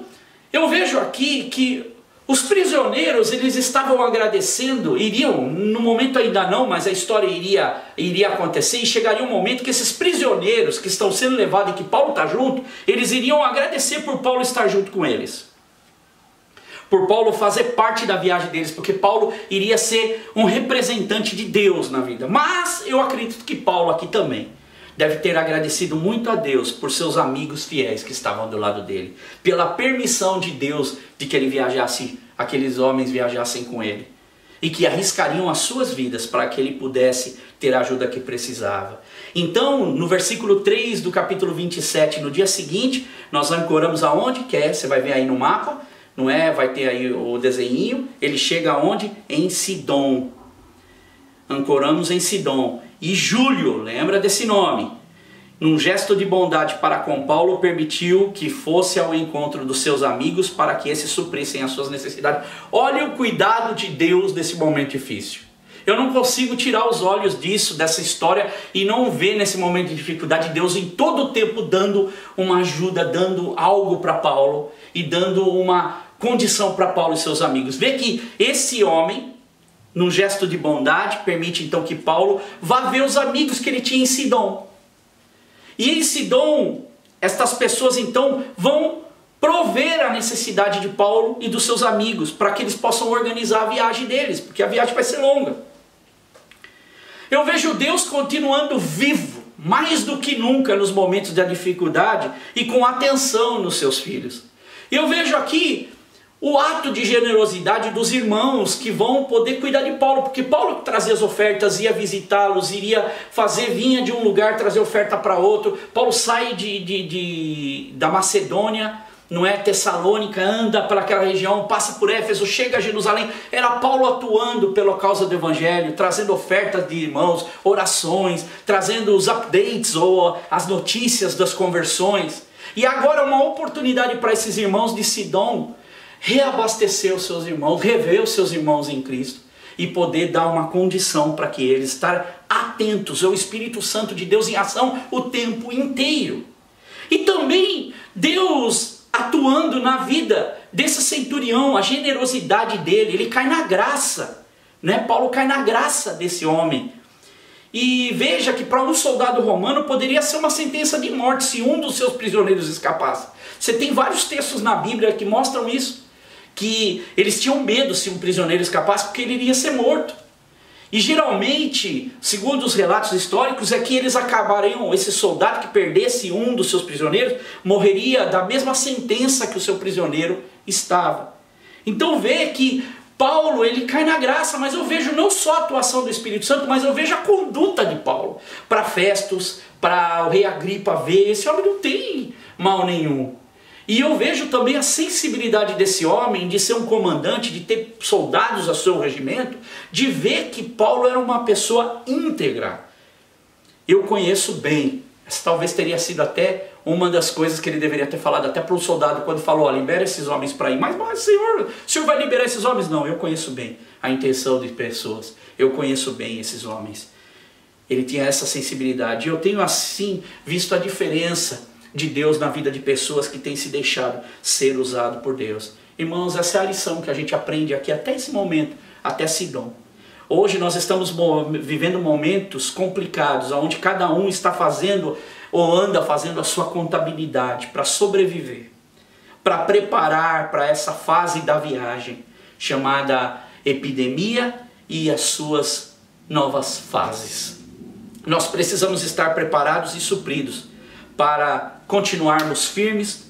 eu vejo aqui que os prisioneiros, eles estavam agradecendo, iriam, no momento ainda não, mas a história iria acontecer, e chegaria um momento que esses prisioneiros que estão sendo levados e que Paulo está junto, eles iriam agradecer por Paulo estar junto com eles. Por Paulo fazer parte da viagem deles, porque Paulo iria ser um representante de Deus na vida. Mas eu acredito que Paulo aqui também deve ter agradecido muito a Deus por seus amigos fiéis que estavam do lado dele, pela permissão de Deus de que ele viajasse, aqueles homens viajassem com ele. e que arriscariam as suas vidas para que ele pudesse ter a ajuda que precisava. Então, no versículo 3 do capítulo 27, no dia seguinte, nós ancoramos aonde? Que é, você vai ver aí no mapa, não é? Vai ter aí o desenho. Ele chega aonde? Em Sidom. Ancoramos em Sidom. E Júlio, lembra desse nome? Num gesto de bondade para com Paulo, permitiu que fosse ao encontro dos seus amigos para que esses suprissem as suas necessidades. Olha o cuidado de Deus nesse momento difícil. Eu não consigo tirar os olhos disso, dessa história, e não ver nesse momento de dificuldade Deus em todo o tempo dando uma ajuda, dando algo para Paulo e dando uma condição para Paulo e seus amigos. Vê que esse homem, num gesto de bondade, permite então que Paulo vá ver os amigos que ele tinha em Sidom. E em Sidom, estas pessoas então vão prover a necessidade de Paulo e dos seus amigos, para que eles possam organizar a viagem deles, porque a viagem vai ser longa. Eu vejo Deus continuando vivo, mais do que nunca nos momentos da dificuldade e com atenção nos seus filhos. E eu vejo aqui o ato de generosidade dos irmãos que vão poder cuidar de Paulo, porque Paulo trazia as ofertas, ia visitá-los, iria fazer, vinha de um lugar trazer oferta para outro. Paulo sai da Macedônia, não é? Tessalônica, anda para aquela região, passa por Éfeso, chega a Jerusalém. Era Paulo atuando pela causa do evangelho, trazendo ofertas de irmãos, orações, trazendo os updates ou as notícias das conversões. E agora uma oportunidade para esses irmãos de Sidom reabastecer os seus irmãos, rever os seus irmãos em Cristo e poder dar uma condição para que eles estarem atentos ao Espírito Santo de Deus em ação o tempo inteiro. E também Deus atuando na vida desse centurião, a generosidade dele, ele cai na graça, né? Paulo cai na graça desse homem. E veja que para um soldado romano poderia ser uma sentença de morte se um dos seus prisioneiros escapasse. Você tem vários textos na Bíblia que mostram isso, que eles tinham medo se um prisioneiro escapasse porque ele iria ser morto. E geralmente, segundo os relatos históricos, é que eles acabariam, esse soldado que perdesse um dos seus prisioneiros, morreria da mesma sentença que o seu prisioneiro estava. Então vê que Paulo, ele cai na graça, mas eu vejo não só a atuação do Espírito Santo, mas eu vejo a conduta de Paulo. Para Festos, para o rei Agripa ver, esse homem não tem mal nenhum. E eu vejo também a sensibilidade desse homem de ser um comandante, de ter soldados a seu regimento, de ver que Paulo era uma pessoa íntegra. Eu conheço bem, essa talvez teria sido até uma das coisas que ele deveria ter falado até para o soldado quando falou, ó, libera esses homens para ir. Mas senhor, o senhor vai liberar esses homens? Não, eu conheço bem a intenção de pessoas, eu conheço bem esses homens. Ele tinha essa sensibilidade. Eu tenho assim visto a diferença de Deus na vida de pessoas que têm se deixado ser usado por Deus. Irmãos, essa é a lição que a gente aprende aqui até esse momento, até Sidom. Hoje nós estamos vivendo momentos complicados, onde cada um está fazendo ou anda fazendo a sua contabilidade para sobreviver, para preparar para essa fase da viagem, chamada epidemia e as suas novas fases. Nós precisamos estar preparados e supridos para continuarmos firmes,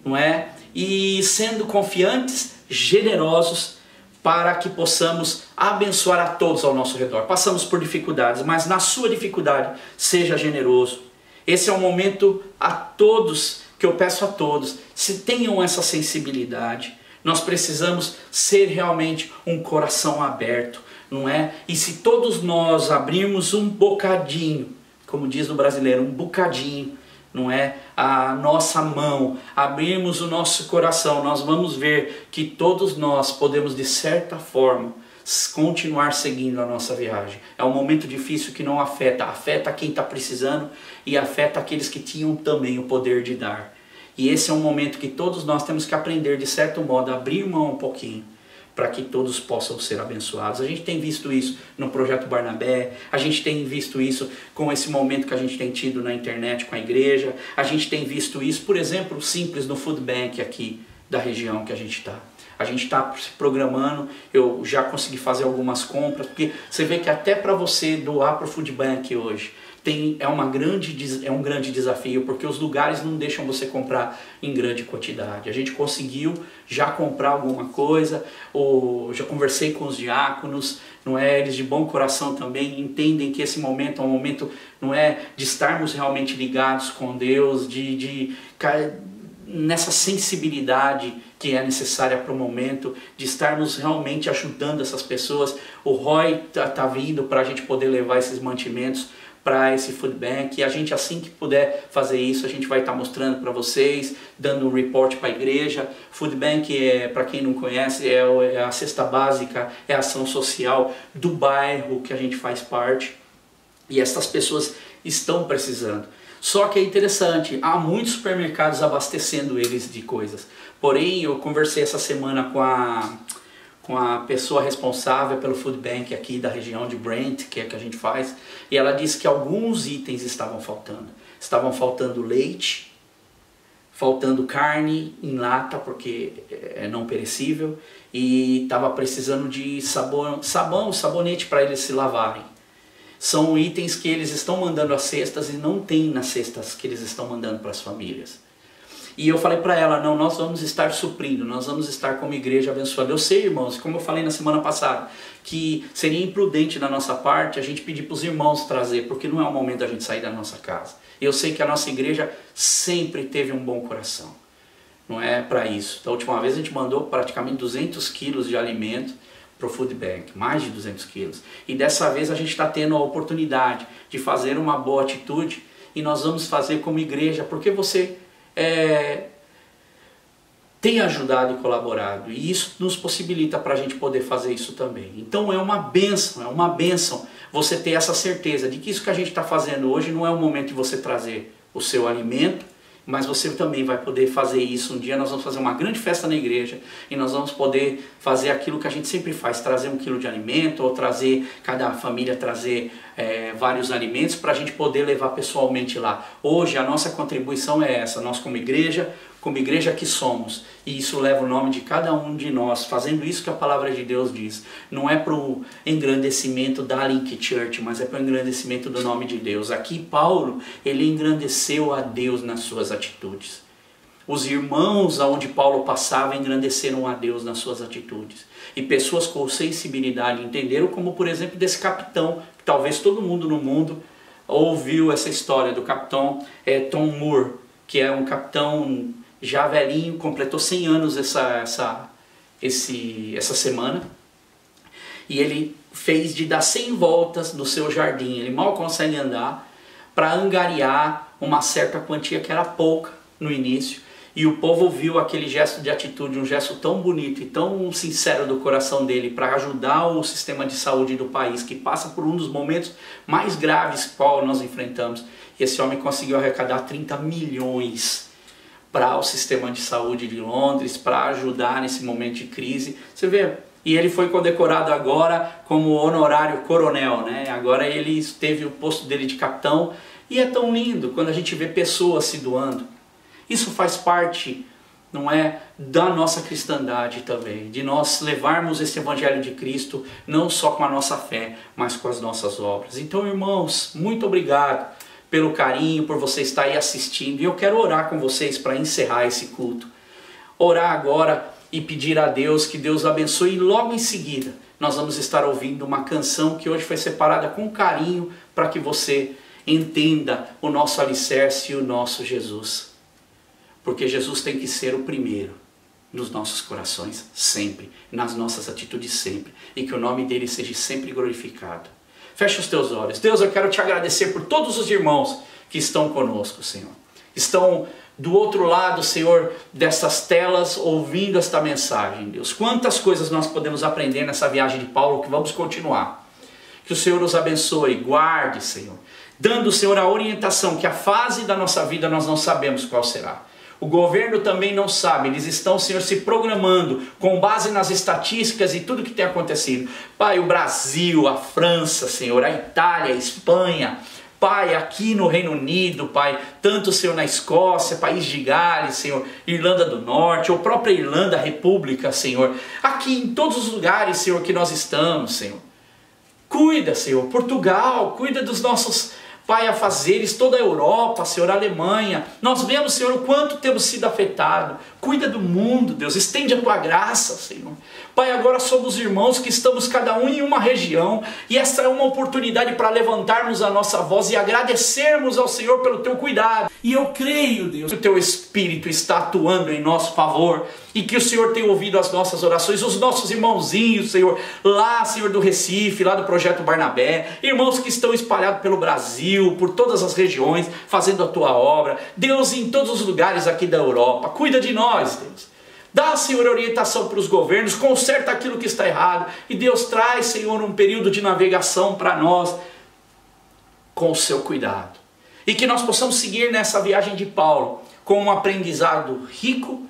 não é? E sendo confiantes, generosos, para que possamos abençoar a todos ao nosso redor. Passamos por dificuldades, mas na sua dificuldade, seja generoso. Esse é um momento a todos, que eu peço a todos, se tenham essa sensibilidade. Nós precisamos ser realmente um coração aberto, não é? E se todos nós abrirmos um bocadinho, como diz no brasileiro, um bocadinho, não é, a nossa mão, abrirmos o nosso coração, nós vamos ver que todos nós podemos de certa forma continuar seguindo a nossa viagem. É um momento difícil que não afeta quem está precisando e afeta aqueles que tinham também o poder de dar. E esse é um momento que todos nós temos que aprender de certo modo, a abrir mão um pouquinho, para que todos possam ser abençoados. A gente tem visto isso no Projeto Barnabé, a gente tem visto isso com esse momento que a gente tem tido na internet com a igreja, a gente tem visto isso, por exemplo, simples no Food Bank aqui da região que a gente está. A gente está se programando, eu já consegui fazer algumas compras, porque você vê que até para você doar para o Food Bank hoje, é um grande desafio, porque os lugares não deixam você comprar em grande quantidade. A gente conseguiu já comprar alguma coisa, ou já conversei com os diáconos, não é? Eles de bom coração também entendem que esse momento é um momento, não é, de estarmos realmente ligados com Deus, nessa sensibilidade que é necessária para o momento, de estarmos realmente ajudando essas pessoas. O Roy tá vindo para a gente poder levar esses mantimentos para esse food bank, e a gente, assim que puder fazer isso, a gente vai estar mostrando para vocês, dando um report para a igreja. Food bank, para quem não conhece, é a cesta básica, é a ação social do bairro que a gente faz parte, e essas pessoas estão precisando. Só que é interessante, há muitos supermercados abastecendo eles de coisas. Porém, eu conversei essa semana com a pessoa responsável pelo food bank aqui da região de Brent, que é que a gente faz, e ela disse que alguns itens estavam faltando. Estavam faltando leite, faltando carne em lata, porque é não perecível, e estava precisando de sabonete para eles se lavarem. São itens que eles estão mandando às cestas e não tem nas cestas que eles estão mandando para as famílias. E eu falei para ela, não, nós vamos estar suprindo, nós vamos estar como igreja abençoando. Eu sei, irmãos, como eu falei na semana passada, que seria imprudente da nossa parte a gente pedir para os irmãos trazer, porque não é o momento da gente sair da nossa casa. Eu sei que a nossa igreja sempre teve um bom coração, não é para isso. Da última vez a gente mandou praticamente 200 quilos de alimento para o food bank, mais de 200 quilos. E dessa vez a gente está tendo a oportunidade de fazer uma boa atitude, e nós vamos fazer como igreja, porque você tem ajudado e colaborado, e isso nos possibilita para a gente poder fazer isso também. Então é uma bênção você ter essa certeza de que isso que a gente está fazendo hoje não é o momento de você trazer o seu alimento, mas você também vai poder fazer isso. Um dia nós vamos fazer uma grande festa na igreja, e nós vamos poder fazer aquilo que a gente sempre faz, trazer 1 quilo de alimento, ou trazer, cada família trazer vários alimentos para a gente poder levar pessoalmente lá. Hoje a nossa contribuição é essa, nós como igreja que somos, e isso leva o nome de cada um de nós, fazendo isso que a palavra de Deus diz. Não é para o engrandecimento da Link Church, mas é para o engrandecimento do nome de Deus. Aqui Paulo, ele engrandeceu a Deus nas suas atitudes. Os irmãos aonde Paulo passava engrandeceram a Deus nas suas atitudes. E pessoas com sensibilidade entenderam, como por exemplo desse capitão, que talvez todo mundo no mundo ouviu essa história do capitão Tom Moore, que é um capitão já velhinho, completou 100 anos essa semana, e ele fez de dar 100 voltas no seu jardim, ele mal consegue andar, para angariar uma certa quantia que era pouca no início, e o povo viu aquele gesto de atitude, um gesto tão bonito e tão sincero do coração dele para ajudar o sistema de saúde do país, que passa por um dos momentos mais graves que nós enfrentamos. E esse homem conseguiu arrecadar 30 milhões para o sistema de saúde de Londres, para ajudar nesse momento de crise. Você vê, e ele foi condecorado agora como honorário coronel, né? Agora ele teve o posto dele de capitão, e é tão lindo quando a gente vê pessoas se doando. Isso faz parte, não é, da nossa cristandade também, de nós levarmos esse evangelho de Cristo não só com a nossa fé, mas com as nossas obras. Então, irmãos, muito obrigado pelo carinho, por você estar aí assistindo, e eu quero orar com vocês para encerrar esse culto. Orar agora e pedir a Deus que Deus abençoe, e logo em seguida nós vamos estar ouvindo uma canção que hoje foi separada com carinho para que você entenda o nosso alicerce e o nosso Jesus. Porque Jesus tem que ser o primeiro nos nossos corações sempre, nas nossas atitudes sempre, e que o nome dele seja sempre glorificado. Fecha os teus olhos. Deus, eu quero te agradecer por todos os irmãos que estão conosco, Senhor. Estão do outro lado, Senhor, dessas telas, ouvindo esta mensagem, Deus. Quantas coisas nós podemos aprender nessa viagem de Paulo, que vamos continuar. Que o Senhor nos abençoe, guarde, Senhor, dando, Senhor, a orientação que a fase da nossa vida nós não sabemos qual será. O governo também não sabe, eles estão, Senhor, se programando com base nas estatísticas e tudo que tem acontecido. Pai, o Brasil, a França, Senhor, a Itália, a Espanha, Pai, aqui no Reino Unido, Pai, tanto, Senhor, na Escócia, País de Gales, Senhor, Irlanda do Norte, ou própria Irlanda, República, Senhor, aqui em todos os lugares, Senhor, que nós estamos, Senhor. Cuida, Senhor, Portugal, cuida dos nossos Pai, a fazeres toda a Europa, Senhor, a Alemanha. Nós vemos, Senhor, o quanto temos sido afetados. Cuida do mundo, Deus, estende a Tua graça, Senhor. Pai, agora somos irmãos que estamos cada um em uma região, e essa é uma oportunidade para levantarmos a nossa voz e agradecermos ao Senhor pelo Teu cuidado. E eu creio, Deus, que o Teu Espírito está atuando em nosso favor, e que o Senhor tem ouvido as nossas orações, os nossos irmãozinhos, Senhor, lá, Senhor, do Recife, lá do Projeto Barnabé, irmãos que estão espalhados pelo Brasil, por todas as regiões, fazendo a Tua obra. Deus, em todos os lugares aqui da Europa, cuida de nós, Deus. Dá, Senhor, orientação para os governos, conserta aquilo que está errado, e Deus traz, Senhor, um período de navegação para nós, com o Seu cuidado. E que nós possamos seguir nessa viagem de Paulo, com um aprendizado rico,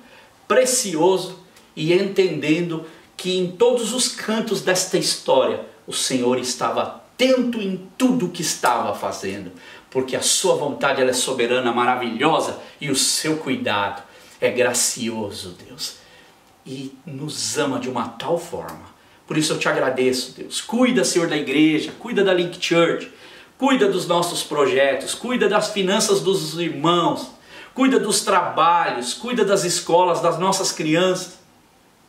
precioso, e entendendo que em todos os cantos desta história, o Senhor estava atento em tudo o que estava fazendo, porque a Sua vontade ela é soberana, maravilhosa, e o Seu cuidado é gracioso, Deus, e nos ama de uma tal forma. Por isso eu Te agradeço, Deus. Cuida, Senhor, da igreja, cuida da Link Church, cuida dos nossos projetos, cuida das finanças dos irmãos, cuida dos trabalhos, cuida das escolas, das nossas crianças.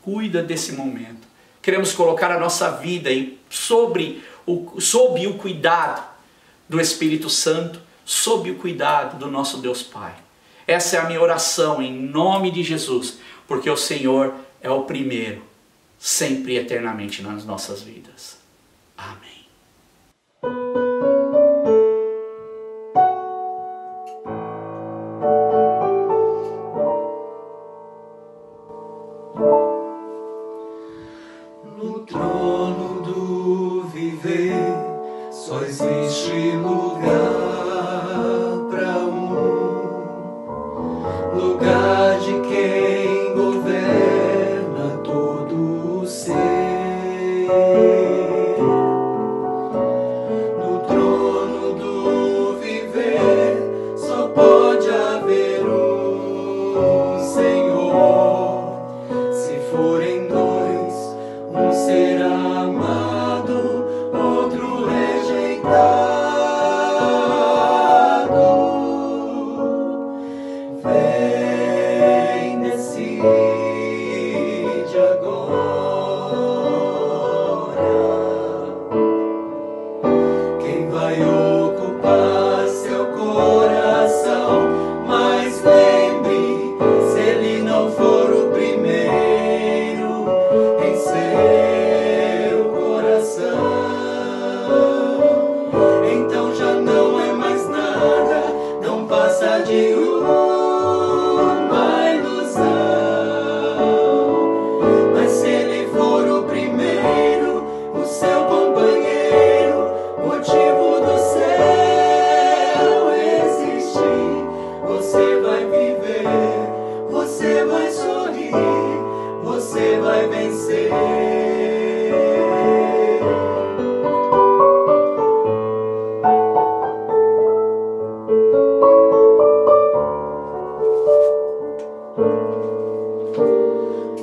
Cuida desse momento. Queremos colocar a nossa vida sob o cuidado do Espírito Santo, sob o cuidado do nosso Deus Pai. Essa é a minha oração em nome de Jesus, porque o Senhor é o primeiro, sempre e eternamente nas nossas vidas. Amém. No trono do viver só existe lugar para lugar de quem governa todo o ser. No trono do viver só pode haver um Senhor. Se forem dois, um será amado, outro rejeitado. Vem, decide agora quem vai ocupar seu coração. Mas lembre, se ele não for o primeiro em seu coração, então já não é mais nada, não passa de uma ilusão. Mas se ele for o primeiro, o seu companheiro, motivo do céu existir, você vai viver, você vai sorrir, você vai vencer.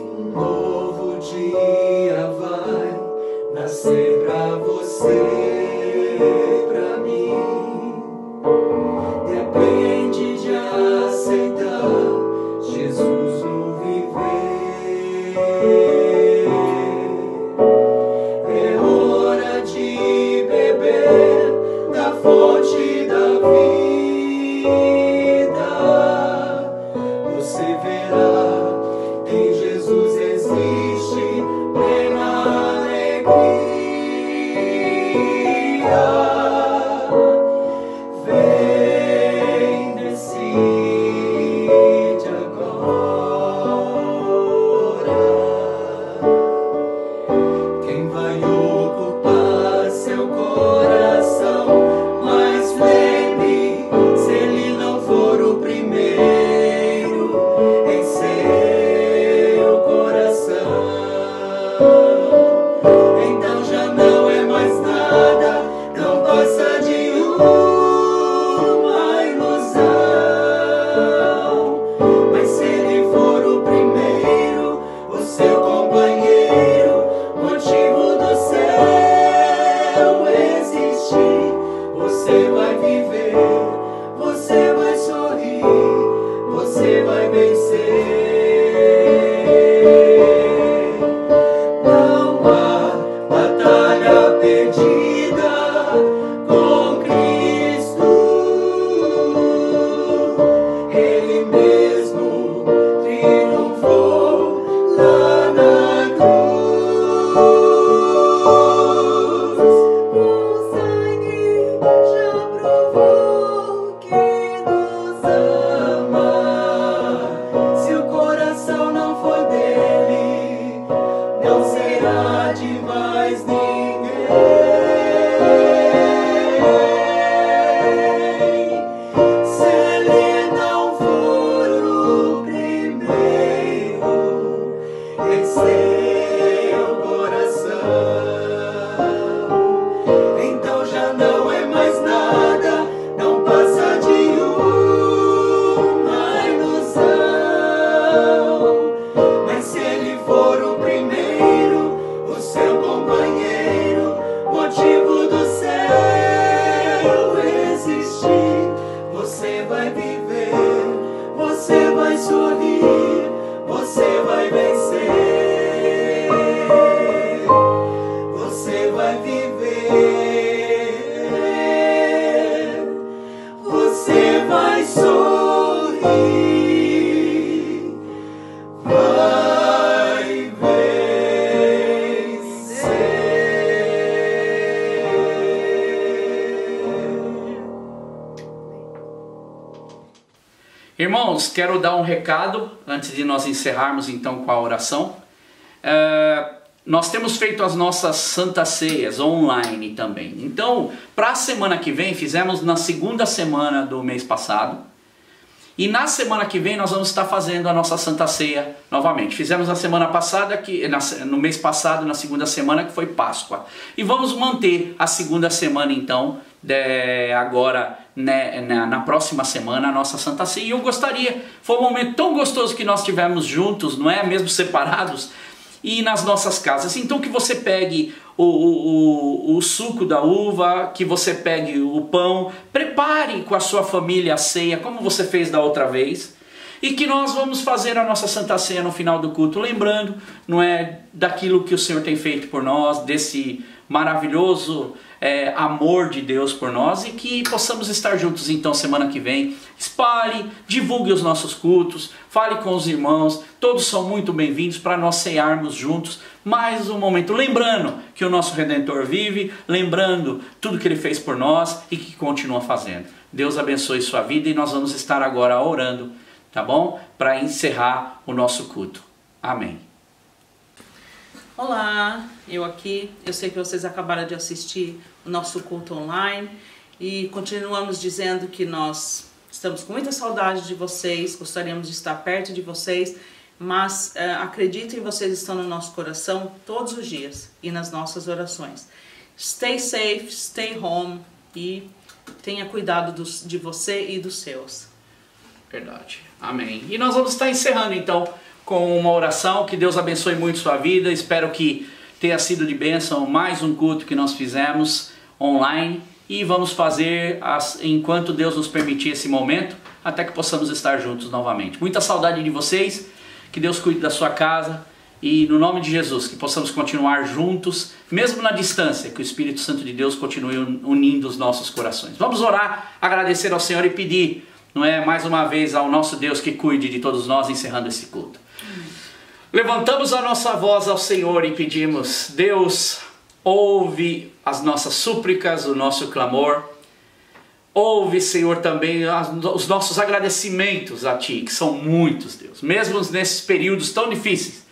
Um novo dia vai nascer pra você, pra mim. Depende de aceitar Jesus no viver. É hora de beber da fonte da vida. Você verá, em Jesus existe plena alegria. Vem, decide agora quem vai ocupar seu coração. Mas vem, Irmãos, quero dar um recado antes de nós encerrarmos então com a oração. Nós temos feito as nossas santas ceias online também. Então, para a semana que vem, fizemos na segunda semana do mês passado. E na semana que vem nós vamos estar fazendo a nossa Santa Ceia novamente. Fizemos na semana passada, no mês passado, na segunda semana, que foi Páscoa. E vamos manter a segunda semana então, agora, né, na próxima semana, a nossa Santa Ceia. E eu gostaria, foi um momento tão gostoso que nós tivemos juntos, não é? Mesmo separados, e nas nossas casas. Então que você pegue o suco da uva, que você pegue o pão, prepare com a sua família a ceia, como você fez da outra vez, e que nós vamos fazer a nossa Santa Ceia no final do culto, lembrando, não é, daquilo que o Senhor tem feito por nós, desse maravilhoso amor de Deus por nós, e que possamos estar juntos então semana que vem. Espalhe, divulgue os nossos cultos, fale com os irmãos, todos são muito bem-vindos para nós cearmos juntos mais um momento, lembrando que o nosso Redentor vive, lembrando tudo que Ele fez por nós e que continua fazendo. Deus abençoe sua vida, e nós vamos estar agora orando, tá bom? Para encerrar o nosso culto. Amém. Olá, eu sei que vocês acabaram de assistir o nosso culto online e continuamos dizendo que nós estamos com muita saudade de vocês, gostaríamos de estar perto de vocês, mas acreditem, vocês estão no nosso coração todos os dias e nas nossas orações. Stay safe, stay home e tenha cuidado de você e dos seus. Verdade. Amém. E nós vamos estar encerrando então com uma oração. Que Deus abençoe muito sua vida. Espero que tenha sido de bênção mais um culto que nós fizemos online, e vamos fazer enquanto Deus nos permitir esse momento, até que possamos estar juntos novamente. Muita saudade de vocês, que Deus cuide da sua casa, e no nome de Jesus que possamos continuar juntos, mesmo na distância, que o Espírito Santo de Deus continue unindo os nossos corações. Vamos orar, agradecer ao Senhor e pedir, não é, mais uma vez ao nosso Deus que cuide de todos nós, encerrando esse culto. Levantamos a nossa voz ao Senhor e pedimos: Deus, ouve as nossas súplicas, o nosso clamor. Ouve, Senhor, também os nossos agradecimentos a Ti, que são muitos, Deus. Mesmo nesses períodos tão difíceis,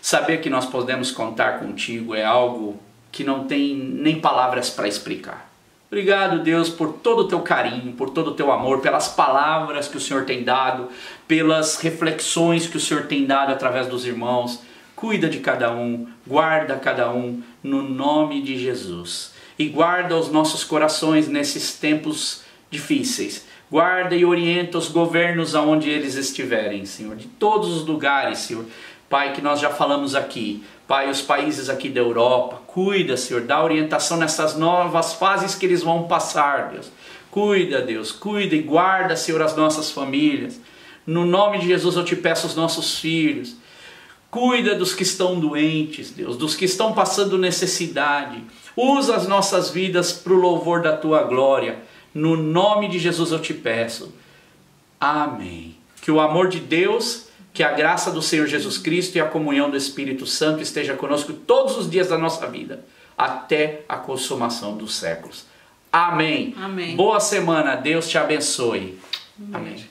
saber que nós podemos contar contigo é algo que não tem nem palavras para explicar. Obrigado, Deus, por todo o Teu carinho, por todo o Teu amor, pelas palavras que o Senhor tem dado, pelas reflexões que o Senhor tem dado através dos irmãos. Cuida de cada um, guarda cada um, no nome de Jesus. E guarda os nossos corações nesses tempos difíceis. Guarda e orienta os governos aonde eles estiverem, Senhor, de todos os lugares, Senhor. Pai, que nós já falamos aqui. Pai, os países aqui da Europa, cuida, Senhor, dá orientação nessas novas fases que eles vão passar, Deus. Cuida, Deus, cuida e guarda, Senhor, as nossas famílias. No nome de Jesus eu te peço os nossos filhos. Cuida dos que estão doentes, Deus, dos que estão passando necessidade. Usa as nossas vidas para o louvor da Tua glória. No nome de Jesus eu te peço. Amém. Que o amor de Deus, que a graça do Senhor Jesus Cristo e a comunhão do Espírito Santo esteja conosco todos os dias da nossa vida, até a consumação dos séculos. Amém. Amém. Boa semana. Deus te abençoe. Amém.